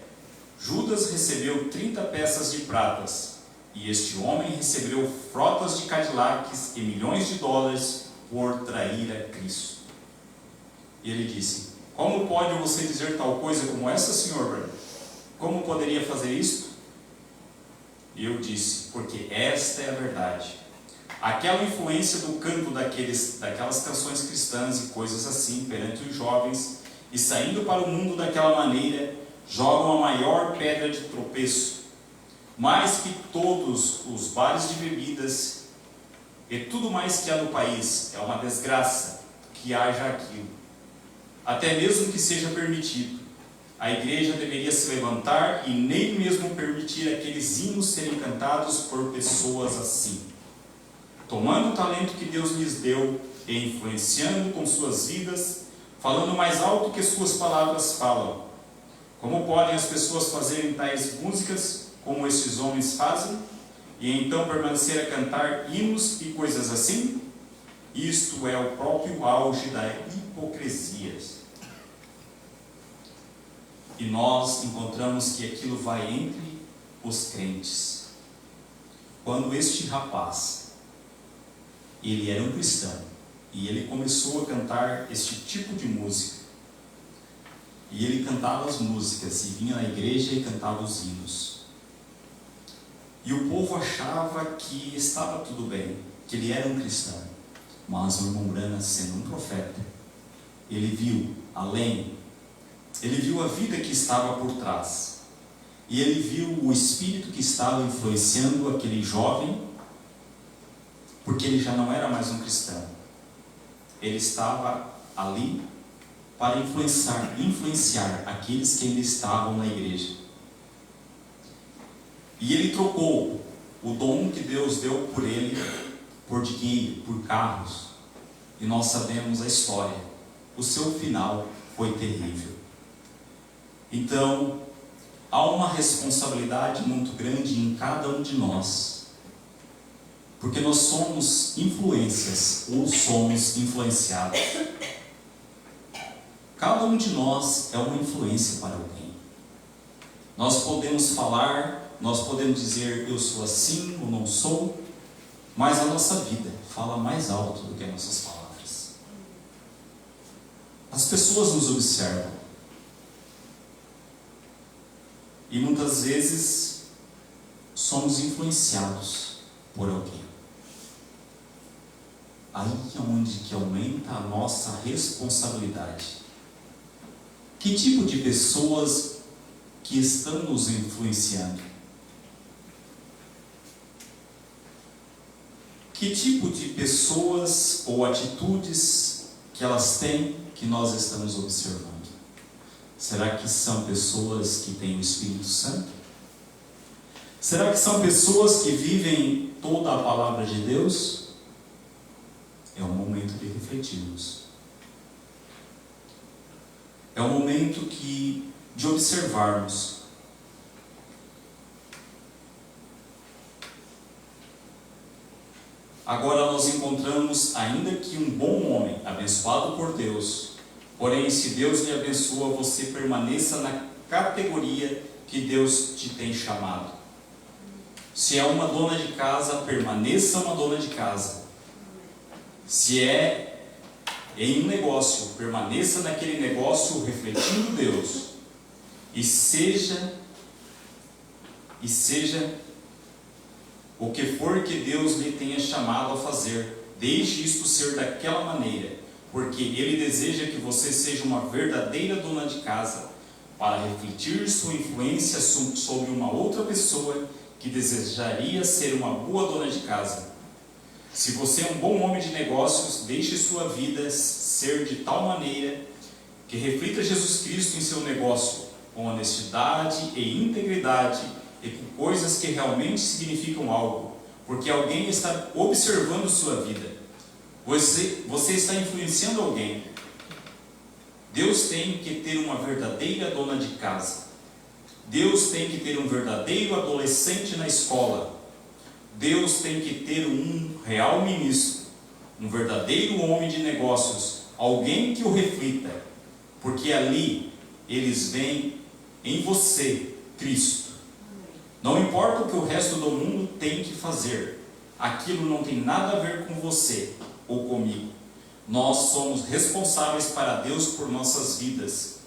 Judas recebeu 30 peças de pratas, e este homem recebeu frotas de Cadillacs e milhões de dólares por trair a Cristo. E ele disse, como pode você dizer tal coisa como essa, Sr. Branham? Como poderia fazer isto? E eu disse, porque esta é a verdade. Aquela influência do canto daquelas canções cristãs e coisas assim perante os jovens, e saindo para o mundo daquela maneira, jogam a maior pedra de tropeço, mais que todos os bares de bebidas e tudo mais que há no país. É uma desgraça que haja aquilo. Até mesmo que seja permitido, a igreja deveria se levantar e nem mesmo permitir aqueles hinos serem cantados por pessoas assim, tomando o talento que Deus lhes deu e influenciando com suas vidas, falando mais alto que suas palavras falam. Como podem as pessoas fazerem tais músicas como estes homens fazem, e então permanecer a cantar hinos e coisas assim? Isto é o próprio auge da hipocrisia. E nós encontramos que aquilo vai entre os crentes. quando este rapaz, ele era um cristão, e ele começou a cantar este tipo de música, e ele cantava as músicas, e vinha na igreja e cantava os hinos, e o povo achava que estava tudo bem, que ele era um cristão, mas o irmão Branham, sendo um profeta, ele viu além, ele viu a vida que estava por trás, e ele viu o espírito que estava influenciando aquele jovem, porque ele já não era mais um cristão, ele estava ali para influenciar aqueles que ainda estavam na igreja. E ele trocou o dom que Deus deu por ele por dinheiro, por carros, e nós sabemos a história, o seu final foi terrível. Então, há uma responsabilidade muito grande em cada um de nós, porque nós somos influências ou somos influenciados. Cada um de nós é uma influência para alguém. Nós podemos falar, nós podemos dizer eu sou assim ou não sou, mas a nossa vida fala mais alto do que as nossas palavras. As pessoas nos observam e muitas vezes somos influenciados por alguém. Aí é onde que aumenta a nossa responsabilidade. Que tipo de pessoas que estão nos influenciando? Que tipo de pessoas ou atitudes que elas têm que nós estamos observando? Será que são pessoas que têm o Espírito Santo? Será que são pessoas que vivem toda a palavra de Deus? É o momento de refletirmos. É o momento de observarmos. Agora nós encontramos ainda que um bom homem, abençoado por Deus, porém se Deus lhe abençoa, você permaneça na categoria que Deus te tem chamado. Se é uma dona de casa, permaneça uma dona de casa. Se é em um negócio, permaneça naquele negócio refletindo Deus. E seja o que for que Deus lhe tenha chamado a fazer, deixe isto ser daquela maneira, porque Ele deseja que você seja uma verdadeira dona de casa, para refletir sua influência sobre uma outra pessoa que desejaria ser uma boa dona de casa. Se você é um bom homem de negócios, deixe sua vida ser de tal maneira que reflita Jesus Cristo em seu negócio, com honestidade e integridade, e com coisas que realmente significam algo, porque alguém está observando sua vida. Você está influenciando alguém. Deus tem que ter uma verdadeira dona de casa. Deus tem que ter um verdadeiro adolescente na escola. Deus tem que ter um real ministro, um verdadeiro homem de negócios, alguém que o reflita, porque ali eles veem em você Cristo. Não importa o que o resto do mundo tem que fazer, aquilo não tem nada a ver com você ou comigo. Nós somos responsáveis para Deus por nossas vidas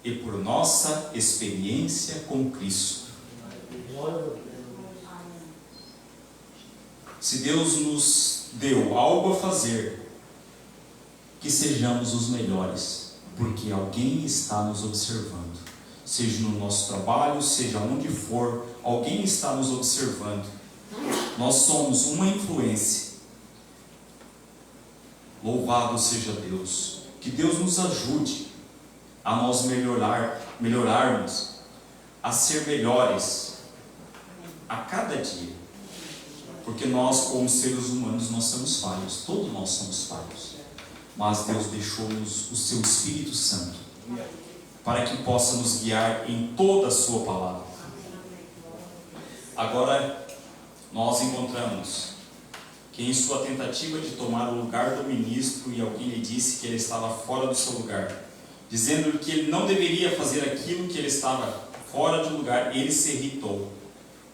e por nossa experiência com Cristo. Se Deus nos deu algo a fazer, que sejamos os melhores, porque alguém está nos observando. Seja no nosso trabalho, seja onde for, alguém está nos observando. Nós somos uma influência. Louvado seja Deus. Que Deus nos ajude a nós melhorarmos, a ser melhores a cada dia. Porque nós, como seres humanos, nós somos falhos. Todos nós somos falhos. Mas Deus deixou-nos o seu Espírito Santo para que possa nos guiar em toda a sua palavra. Agora, nós encontramos que em sua tentativa de tomar o lugar do ministro, e alguém lhe disse que ele estava fora do seu lugar, dizendo que ele não deveria fazer aquilo, que ele estava fora de lugar, ele se irritou.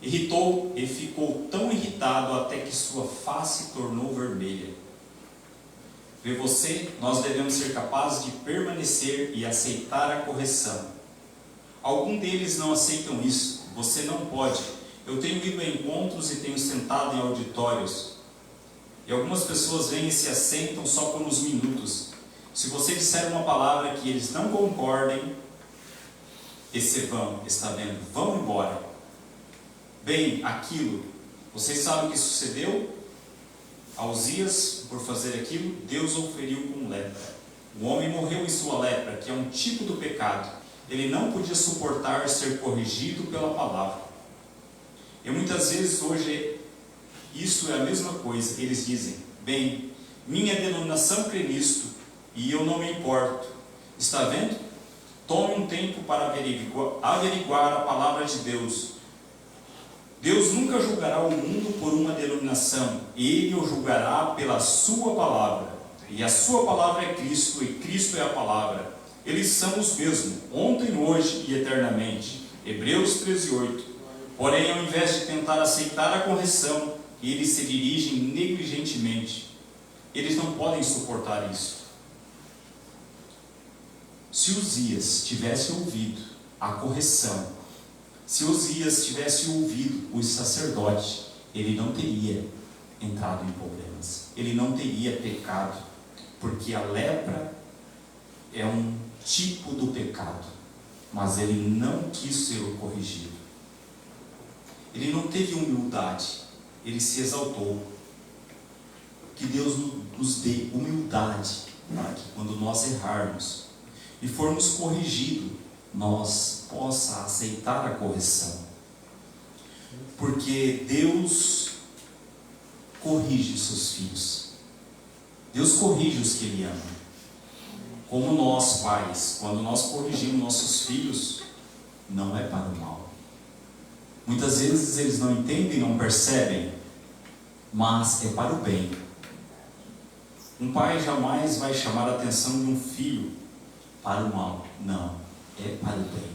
Irritou e ficou tão irritado até que sua face tornou vermelha. Vê você, nós devemos ser capazes de permanecer e aceitar a correção. Alguns deles não aceitam isso. Você não pode. Eu tenho ido a encontros e tenho sentado em auditórios. E algumas pessoas vêm e se assentam só por uns minutos. Se você disser uma palavra que eles não concordem, esse vão, está vendo? Vão embora. Bem, aquilo, vocês sabem o que sucedeu? A Uzias, por fazer aquilo, Deus o feriu com lepra. O homem morreu em sua lepra, que é um tipo do pecado. Ele não podia suportar ser corrigido pela palavra. E muitas vezes hoje isso é a mesma coisa. Eles dizem: bem, minha denominação crê nisto e eu não me importo. Está vendo? Tome um tempo para averiguar a palavra de Deus. Deus nunca julgará o mundo por uma denominação. Ele o julgará pela sua palavra. E a sua palavra é Cristo, e Cristo é a palavra. Eles são os mesmos, ontem, hoje e eternamente. Hebreus 13:8. Porém, ao invés de tentar aceitar a correção, eles se dirigem negligentemente. Eles não podem suportar isso. Se Uzias tivesse ouvido a correção, se Uzias tivesse ouvido os sacerdotes, ele não teria entrado em problemas. Ele não teria pecado, porque a lepra é um tipo do pecado, mas ele não quis ser o corrigido. Ele não teve humildade, ele se exaltou. Que Deus nos dê humildade para que quando nós errarmos e formos corrigidos, nós possa aceitar a correção. Porque Deus corrige seus filhos. Deus corrige os que Ele ama. Como nós, pais, quando nós corrigimos nossos filhos, não é para o mal. Muitas vezes eles não entendem, não percebem, mas é para o bem. Um pai jamais vai chamar a atenção de um filho para o mal. Não, é para o bem.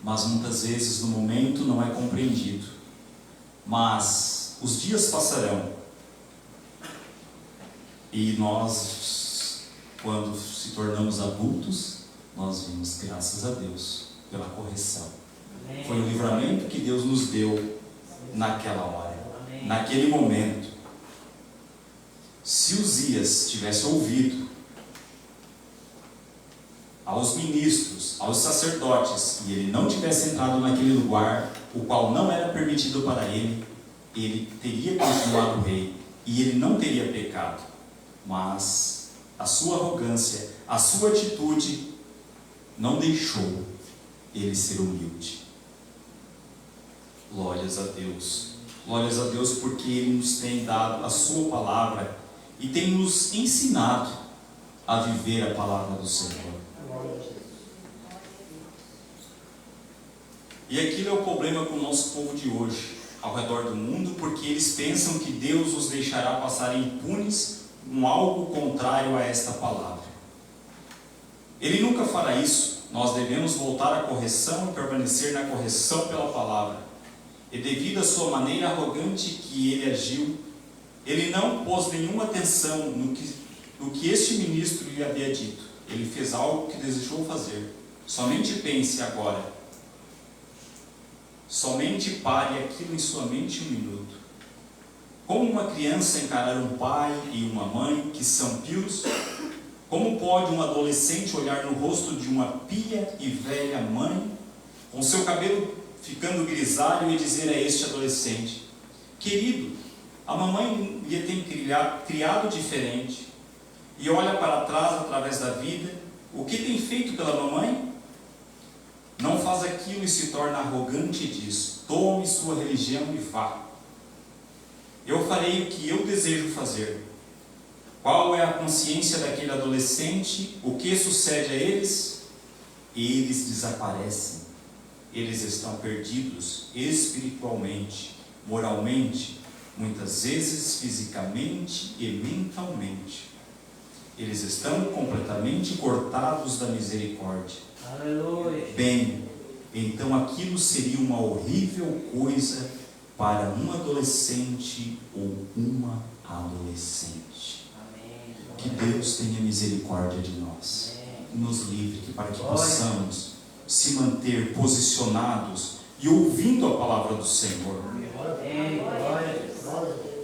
Mas muitas vezes no momento não é compreendido. Mas os dias passarão e nós, quando se tornamos adultos, nós vimos, graças a Deus, pela correção. Foi o livramento que Deus nos deu naquela hora, naquele momento. Se Uzias tivesse ouvido aos ministros, aos sacerdotes, e ele não tivesse entrado naquele lugar, o qual não era permitido para ele, ele teria continuado rei, e ele não teria pecado. Mas a sua arrogância, a sua atitude, não deixou ele ser humilde. Glórias a Deus. Glórias a Deus, porque Ele nos tem dado a sua palavra e tem nos ensinado a viver a palavra do Senhor. E aquilo é o problema com o nosso povo de hoje, ao redor do mundo, porque eles pensam que Deus os deixará passar impunes com algo contrário a esta palavra. Ele nunca fará isso. Nós devemos voltar à correção e permanecer na correção pela palavra. E devido à sua maneira arrogante que ele agiu, ele não pôs nenhuma atenção no que este ministro lhe havia dito. Ele fez algo que desejou fazer. Somente pense agora. Somente pare aquilo em sua mente um minuto. Como uma criança encarar um pai e uma mãe que são pios? Como pode um adolescente olhar no rosto de uma pia e velha mãe, com seu cabelo ficando grisalho, e dizer a este adolescente: querido, a mamãe lhe tem criado diferente, e olha para trás através da vida, o que tem feito pela mamãe? Não faz aquilo e se torna arrogante e diz: tome sua religião e vá. Eu farei o que eu desejo fazer. Qual é a consciência daquele adolescente? O que sucede a eles? Eles desaparecem. Eles estão perdidos espiritualmente, moralmente, muitas vezes fisicamente e mentalmente. Eles estão completamente cortados da misericórdia. Aleluia. Bem, então aquilo seria uma horrível coisa para um adolescente ou uma adolescente. Que Deus tenha misericórdia de nós, nos livre, para que possamos se manter posicionados e ouvindo a palavra do Senhor.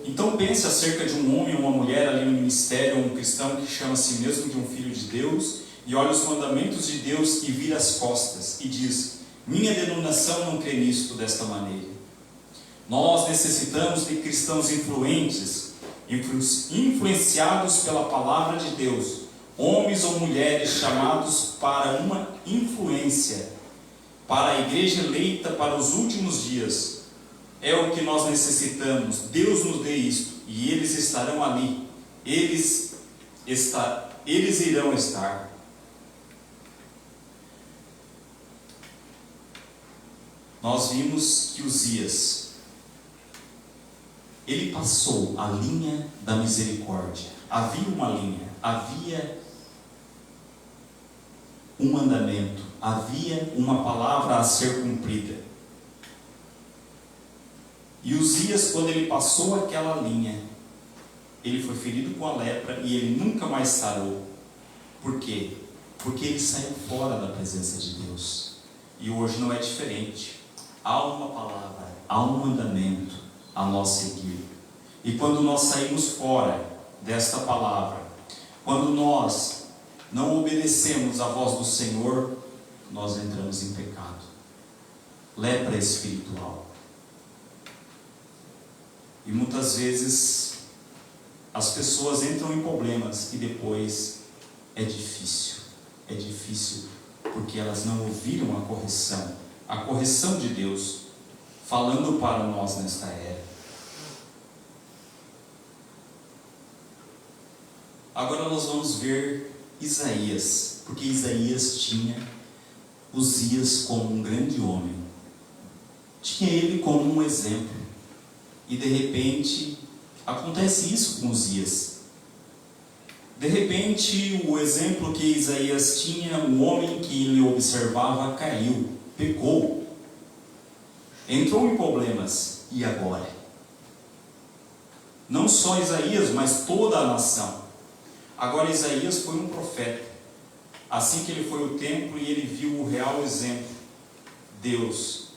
Então pense acerca de um homem ou uma mulher ali no ministério, ou um cristão que chama a si mesmo de um filho de Deus, e olha os mandamentos de Deus e vira as costas e diz: minha denominação não crê nisto desta maneira. Nós necessitamos de cristãos influentes, influenciados pela palavra de Deus, homens ou mulheres chamados para uma influência, para a igreja eleita para os últimos dias. É o que nós necessitamos. Deus nos dê isto, e eles estarão ali. Eles irão estar. Nós vimos que Uzias, ele passou a linha da misericórdia. Havia uma linha, havia um mandamento, havia uma palavra a ser cumprida. E Uzias, quando ele passou aquela linha, ele foi ferido com a lepra e ele nunca mais sarou. Por quê? Porque ele saiu fora da presença de Deus. E hoje não é diferente. Há uma palavra, há um mandamento a nós seguir. E quando nós saímos fora desta palavra, quando nós não obedecemos à voz do Senhor, nós entramos em pecado. Lepra espiritual. E muitas vezes as pessoas entram em problemas e depois é difícil porque elas não ouviram a correção de Deus falando para nós nesta era. Agora nós vamos ver Isaías, porque Isaías tinha Uzias como um grande homem, tinha ele como um exemplo. E de repente, acontece isso com Uzias. De repente, o exemplo que Isaías tinha, o homem que ele observava, caiu, pecou, entrou em problemas. E agora? Não só Isaías, mas toda a nação. Agora Isaías foi um profeta. Assim que ele foi ao templo e ele viu o real exemplo, Deus.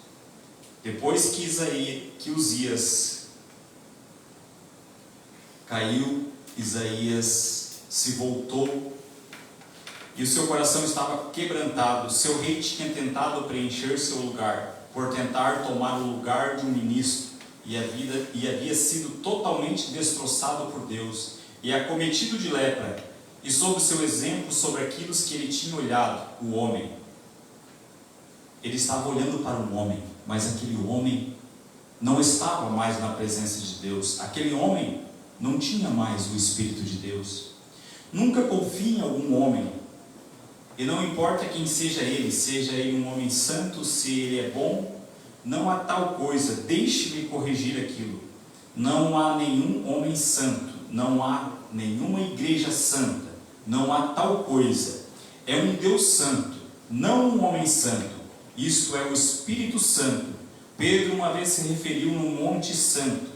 Depois que Uzias caiu, Isaías se voltou e o seu coração estava quebrantado. Seu rei tinha tentado preencher seu lugar, por tentar tomar o lugar de um ministro, e havia sido totalmente destroçado por Deus, e acometido de lepra, e sob o seu exemplo, sobre aquilo que ele tinha olhado, o homem. Ele estava olhando para um homem, mas aquele homem não estava mais na presença de Deus. Aquele homem não tinha mais o Espírito de Deus. Nunca confie em algum homem, e não importa quem seja ele um homem santo, se ele é bom, não há tal coisa, deixe-me corrigir aquilo. Não há nenhum homem santo, não há nenhuma igreja santa, não há tal coisa. É um Deus santo, não um homem santo. Isto é o Espírito Santo. Pedro uma vez se referiu no Monte Santo,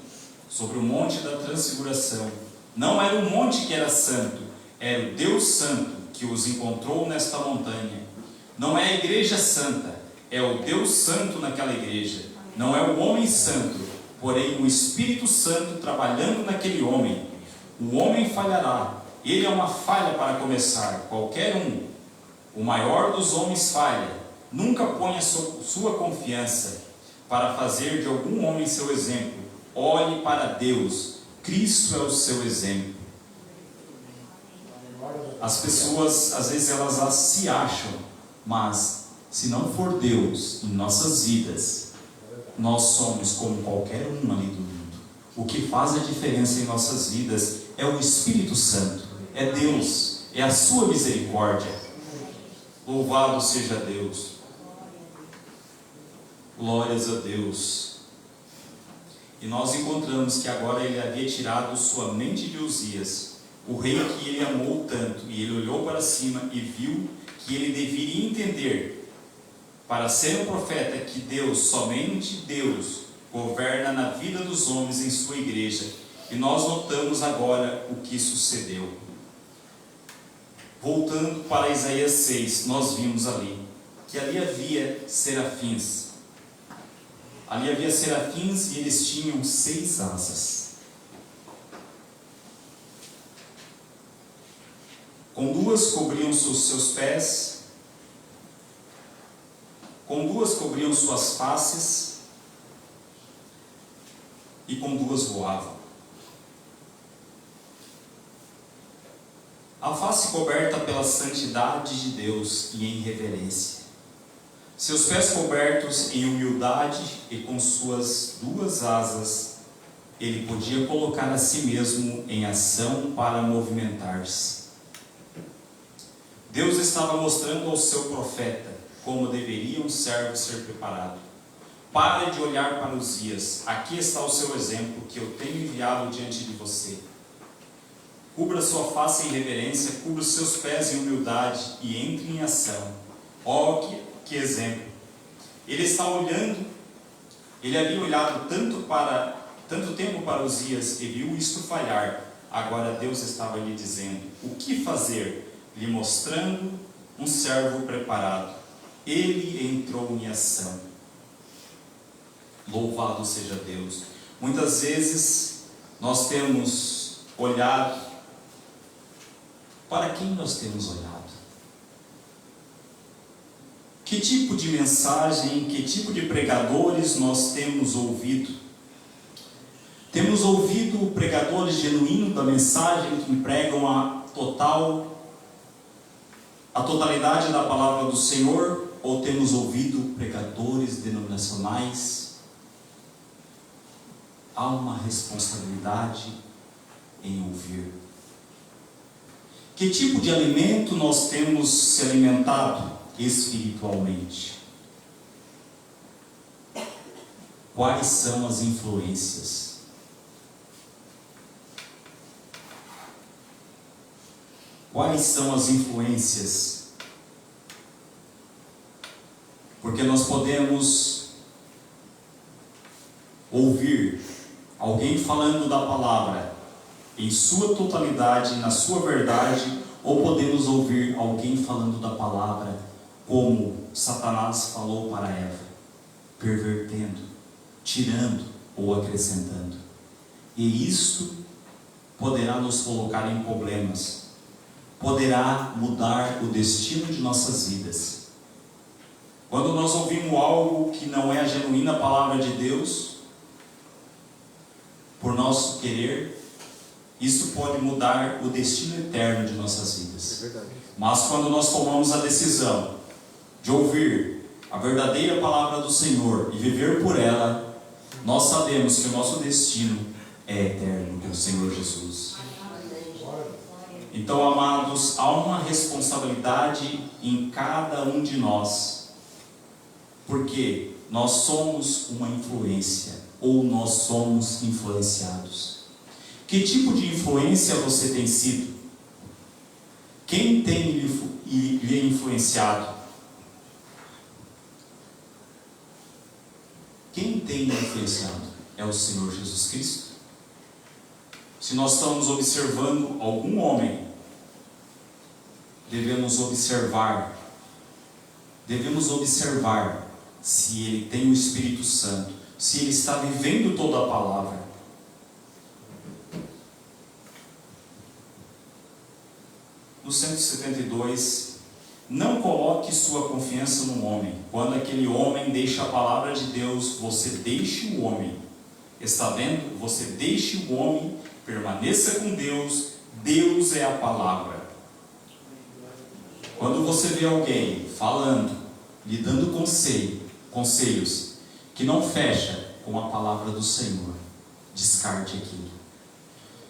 sobre o Monte da Transfiguração. Não era o monte que era santo, era o Deus Santo que os encontrou nesta montanha. Não é a igreja santa, é o Deus Santo naquela igreja. Não é o homem santo, porém o Espírito Santo trabalhando naquele homem. O homem falhará, ele é uma falha para começar, qualquer um. O maior dos homens falha. Nunca ponha sua confiança para fazer de algum homem seu exemplo. Olhe para Deus, Cristo é o seu exemplo. As pessoas, às vezes, elas se acham, mas se não for Deus em nossas vidas, nós somos como qualquer um ali do mundo. O que faz a diferença em nossas vidas é o Espírito Santo, é Deus, é a sua misericórdia. Louvado seja Deus. Glórias a Deus. E nós encontramos que agora ele havia tirado sua mente de Uzias, o rei que ele amou tanto, e ele olhou para cima e viu que ele deveria entender para ser um profeta que Deus, somente Deus, governa na vida dos homens em sua igreja. E nós notamos agora o que sucedeu. Voltando para Isaías 6, nós vimos ali que ali havia serafins. Ali havia serafins e eles tinham 6 asas. Com 2 cobriam seus pés, com 2 cobriam suas faces, e com 2 voavam. A face coberta pela santidade de Deus e em reverência. Seus pés cobertos em humildade e com suas 2 asas, ele podia colocar a si mesmo em ação para movimentar-se. Deus estava mostrando ao seu profeta como deveria um servo ser preparado. Pare de olhar para Uzias. Aqui está o seu exemplo que eu tenho enviado diante de você. Cubra sua face em reverência, cubra seus pés em humildade e entre em ação. Oh, que exemplo! Ele está olhando, ele havia olhado tanto tempo para Uzias e viu isto falhar. Agora Deus estava lhe dizendo o que fazer, lhe mostrando um servo preparado. Ele entrou em ação. Louvado seja Deus. Muitas vezes nós temos olhado. Para quem nós temos olhado? Que tipo de mensagem, que tipo de pregadores nós temos ouvido? Temos ouvido pregadores genuínos da mensagem que pregam a totalidade da palavra do Senhor? Ou temos ouvido pregadores denominacionais? Há uma responsabilidade em ouvir. Que tipo de alimento nós temos se alimentado espiritualmente? Quais são as influências? Quais são as influências? Porque nós podemos ouvir alguém falando da palavra em sua totalidade, na sua verdade, ou podemos ouvir alguém falando da palavra como Satanás falou para Eva, pervertendo, tirando ou acrescentando. E isto poderá nos colocar em problemas, poderá mudar o destino de nossas vidas. Quando nós ouvimos algo que não é a genuína palavra de Deus, por nosso querer, isso pode mudar o destino eterno de nossas vidas. É verdade. Mas quando nós tomamos a decisão de ouvir a verdadeira palavra do Senhor e viver por ela, nós sabemos que o nosso destino é eterno com o Senhor Jesus. Então, amados, há uma responsabilidade em cada um de nós, porque nós somos uma influência, ou nós somos influenciados. Que tipo de influência você tem sido? Quem tem lhe influenciado? Quem tem lhe influenciado? É o Senhor Jesus Cristo? Se nós estamos observando algum homem, devemos observar se ele tem o Espírito Santo, se ele está vivendo toda a palavra. No 172, não coloque sua confiança no homem. Quando aquele homem deixa a palavra de Deus, você deixe o homem. Está vendo? Você deixe o homem, permaneça com Deus. Deus é a palavra. Quando você vê alguém falando, lhe dando conselhos que não fecha com a palavra do Senhor, descarte aquilo.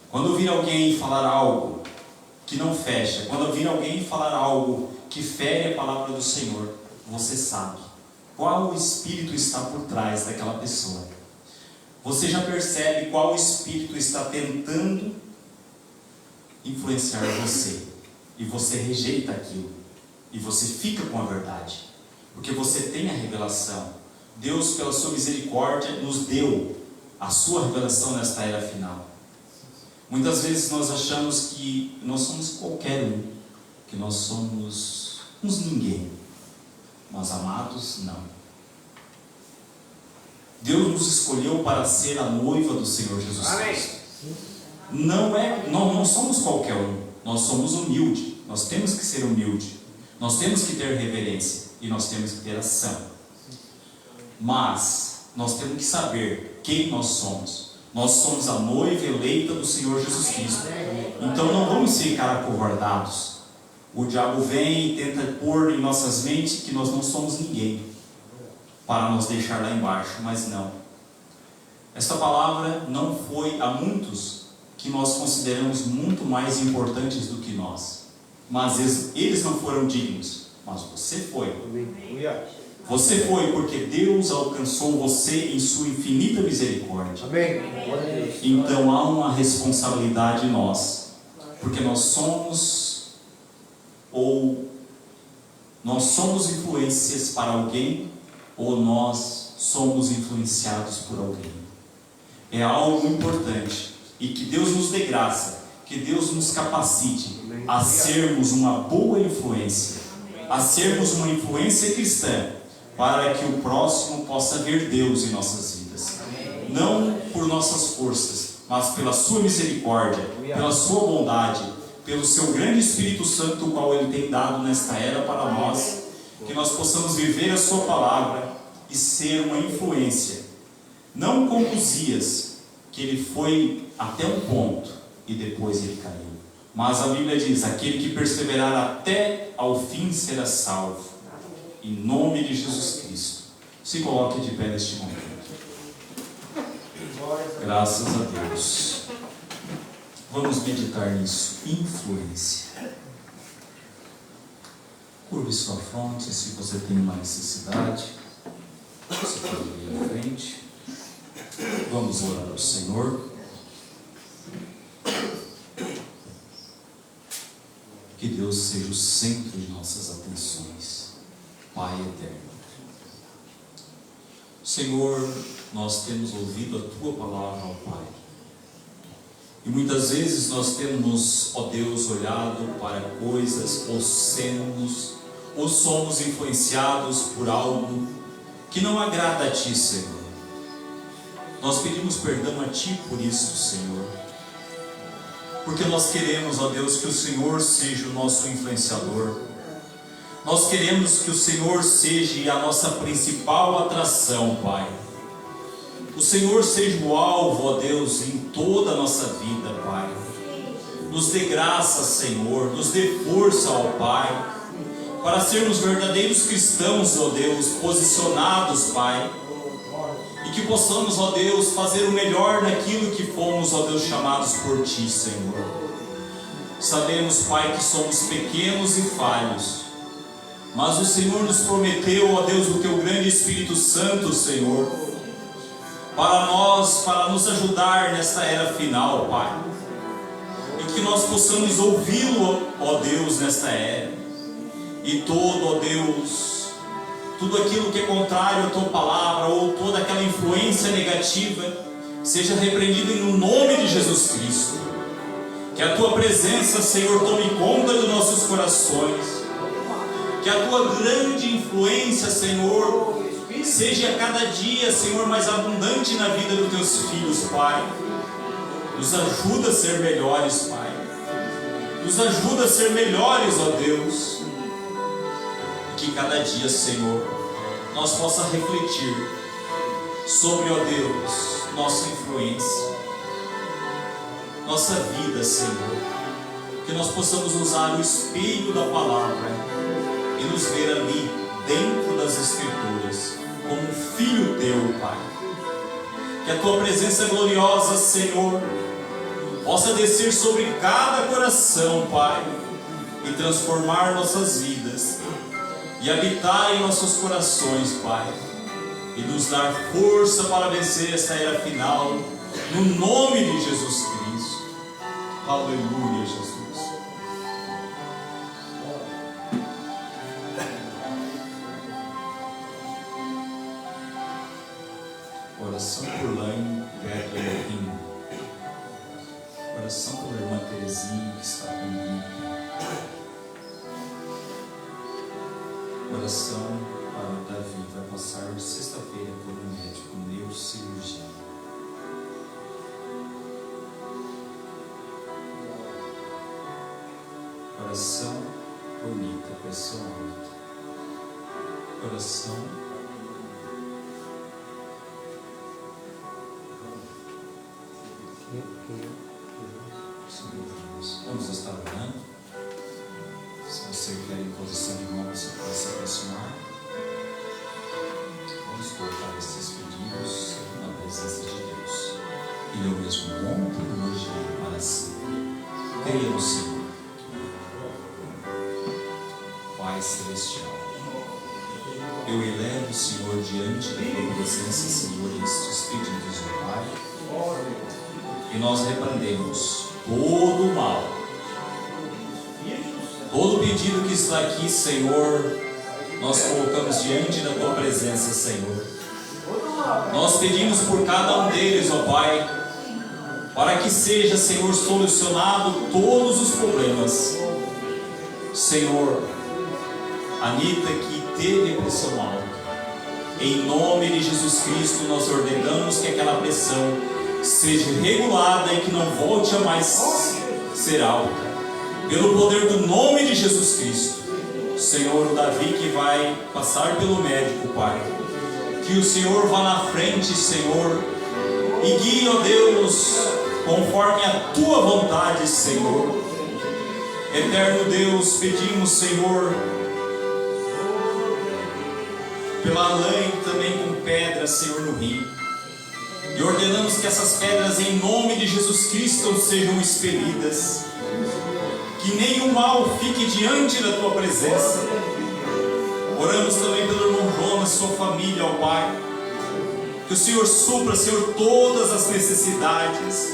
Quando vir alguém falar algo que não fecha, quando vir alguém falar algo que fere a palavra do Senhor, você sabe qual espírito está por trás daquela pessoa. Você já percebe qual espírito está tentando influenciar você, e você rejeita aquilo, e você fica com a verdade. porque você tem a revelação. Deus, pela sua misericórdia, nos deu a sua revelação nesta era final. Muitas vezes nós achamos que nós somos qualquer um, que nós somos uns ninguém, mas amados, não. Deus nos escolheu para ser a noiva do Senhor Jesus Cristo. Não somos qualquer um, nós somos humildes, nós temos que ser humildes, nós temos que ter reverência e nós temos que ter ação. Mas nós temos que saber quem nós somos. Nós somos a noiva eleita do Senhor Jesus Cristo. Então não vamos ficar acovardados. O diabo vem e tenta pôr em nossas mentes que nós não somos ninguém, para nos deixar lá embaixo, mas não. Esta palavra não foi a muitos que nós consideramos muito mais importantes do que nós, mas eles não foram dignos, mas você foi. Você foi porque Deus alcançou você em sua infinita misericórdia. Então há uma responsabilidade em nós, porque nós somos influências para alguém, ou nós somos influenciados por alguém. É algo importante, e que Deus nos dê graça, que Deus nos capacite a sermos uma boa influência, a sermos uma influência cristã, para que o próximo possa ver Deus em nossas vidas. Não por nossas forças, mas pela sua misericórdia, pela sua bondade, pelo seu grande Espírito Santo, o qual Ele tem dado nesta era para nós, que nós possamos viver a sua palavra e ser uma influência. Não como Uzias, que ele foi até um ponto e depois ele caiu. Mas a Bíblia diz: aquele que perseverar até ao fim será salvo. Em nome de Jesus Cristo. Se coloque de pé neste momento. Graças a Deus. Vamos meditar nisso. Influência. Curve sua fronte se você tem uma necessidade. Você pode vir à frente. Vamos orar ao Senhor. Que Deus seja o centro de nossas atenções. Pai eterno. Senhor, nós temos ouvido a Tua palavra, ó Pai. E muitas vezes nós temos, ó Deus, olhado para coisas, ou somos influenciados por algo que não agrada a Ti, Senhor. Nós pedimos perdão a Ti por isso, Senhor. Porque nós queremos, ó Deus, que o Senhor seja o nosso influenciador. Nós queremos que o Senhor seja a nossa principal atração, Pai. O Senhor seja o alvo, ó Deus, em toda a nossa vida, Pai. Nos dê graça, Senhor, nos dê força, ó Pai, para sermos verdadeiros cristãos, ó Deus, posicionados, Pai. E que possamos, ó Deus, fazer o melhor naquilo que fomos, ó Deus, chamados por Ti, Senhor. Sabemos, Pai, que somos pequenos e falhos, mas o Senhor nos prometeu, ó Deus, o Teu grande Espírito Santo, Senhor, para nos ajudar nesta era final, Pai. E que nós possamos ouvi-lo, ó Deus, nesta era. E todo, ó Deus, tudo aquilo que é contrário à Tua palavra, ou toda aquela influência negativa, seja repreendido no nome de Jesus Cristo. Que a Tua presença, Senhor, tome conta dos nossos corações. Que a Tua grande influência, Senhor, seja a cada dia, Senhor, mais abundante na vida dos Teus filhos, Pai. Nos ajuda a ser melhores, Pai. Nos ajuda a ser melhores, ó Deus. E que cada dia, Senhor, nós possa refletir sobre, ó Deus, nossa influência, nossa vida, Senhor. Que nós possamos usar o espelho da palavra e nos ver ali, dentro das Escrituras, como um filho Teu, Pai. Que a Tua presença gloriosa, Senhor, possa descer sobre cada coração, Pai, e transformar nossas vidas, e habitar em nossos corações, Pai, e nos dar força para vencer esta era final, no nome de Jesus Cristo. Aleluia, Jesus. Oração pela irmã Terezinha que está comigo. Oração para o Davi, vai passar sexta-feira por um médico neurocirurgião. Oração bonita, pressão alta. Oração vamos estar orando. Se você quer em posição de mão, você pode se aproximar. Vamos colocar esses pedidos na presença de Deus. Ele é o mesmo ontem, hoje e para sempre. Creia no Senhor. Pai Celestial, eu elevo o Senhor diante da tua presença, Senhor, estes pedidos, meu Pai. E nós repreendemos todo o mal, todo pedido que está aqui, Senhor, nós colocamos diante da tua presença, Senhor. Nós pedimos por cada um deles, ó Pai, para que seja, Senhor, solucionado todos os problemas. Senhor, Anita que teve pressão alta, em nome de Jesus Cristo nós ordenamos que aquela pressão seja regulada e que não volte a mais ser alta, pelo poder do nome de Jesus Cristo. Senhor, o Davi que vai passar pelo médico, Pai, que o Senhor vá na frente, Senhor, e guie, ó Deus, conforme a tua vontade, Senhor. Eterno Deus, pedimos, Senhor, pela Alain também com pedras, Senhor, no rio. E ordenamos que essas pedras, em nome de Jesus Cristo, sejam expelidas. Que nenhum mal fique diante da tua presença. Oramos também pelo irmão Jonas, sua família, ó Pai. Que o Senhor supra, Senhor, todas as necessidades.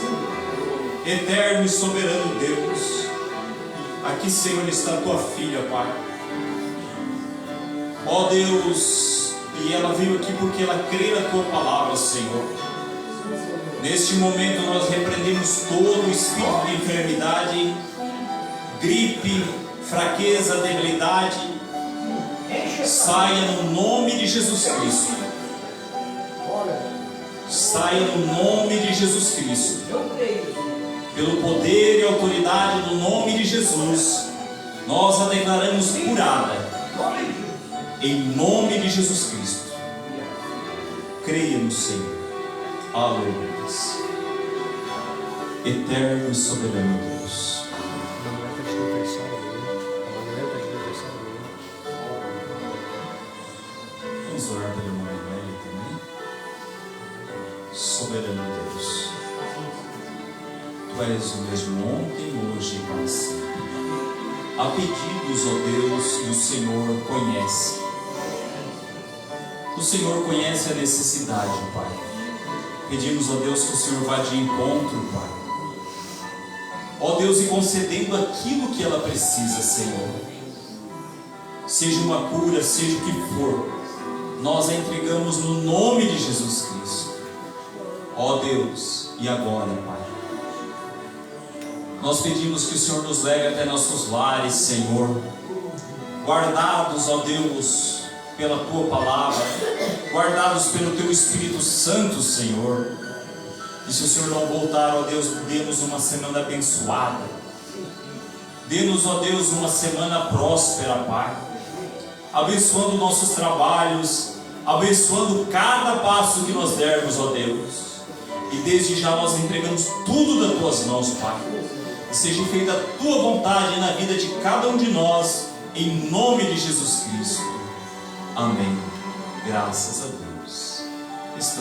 Eterno e soberano Deus. Aqui, Senhor, está a tua filha, Pai. Ó Deus, e ela veio aqui porque ela crê na tua palavra, Senhor. Neste momento nós repreendemos todo o espírito de enfermidade, gripe, fraqueza, debilidade. Saia no nome de Jesus Cristo. Saia no nome de Jesus Cristo. Pelo poder e autoridade do nome de Jesus, nós a declaramos curada. Em nome de Jesus Cristo. Creia no Senhor. Aleluia. Eterno e soberano Deus. Vamos orar pela irmã Noélia também. Soberano Deus, Tu és o mesmo ontem, hoje e para sempre. Há pedidos, ó Deus, que o Senhor conhece. O Senhor conhece a necessidade, Pai. Pedimos, ó Deus, que o Senhor vá de encontro, Pai. Ó Deus, e concedendo aquilo que ela precisa, Senhor. Seja uma cura, seja o que for, nós a entregamos no nome de Jesus Cristo. Ó Deus, e agora, Pai, nós pedimos que o Senhor nos leve até nossos lares, Senhor, guardados, ó Deus, pela Tua Palavra, guardados pelo Teu Espírito Santo, Senhor. E se o Senhor não voltar, ó Deus, dê-nos uma semana abençoada. Dê-nos, ó Deus, uma semana próspera, Pai. Abençoando nossos trabalhos, abençoando cada passo que nós dermos, ó Deus. E desde já nós entregamos tudo nas Tuas mãos, Pai. E seja feita a Tua vontade na vida de cada um de nós, em nome de Jesus Cristo. Amém. Graças a Deus.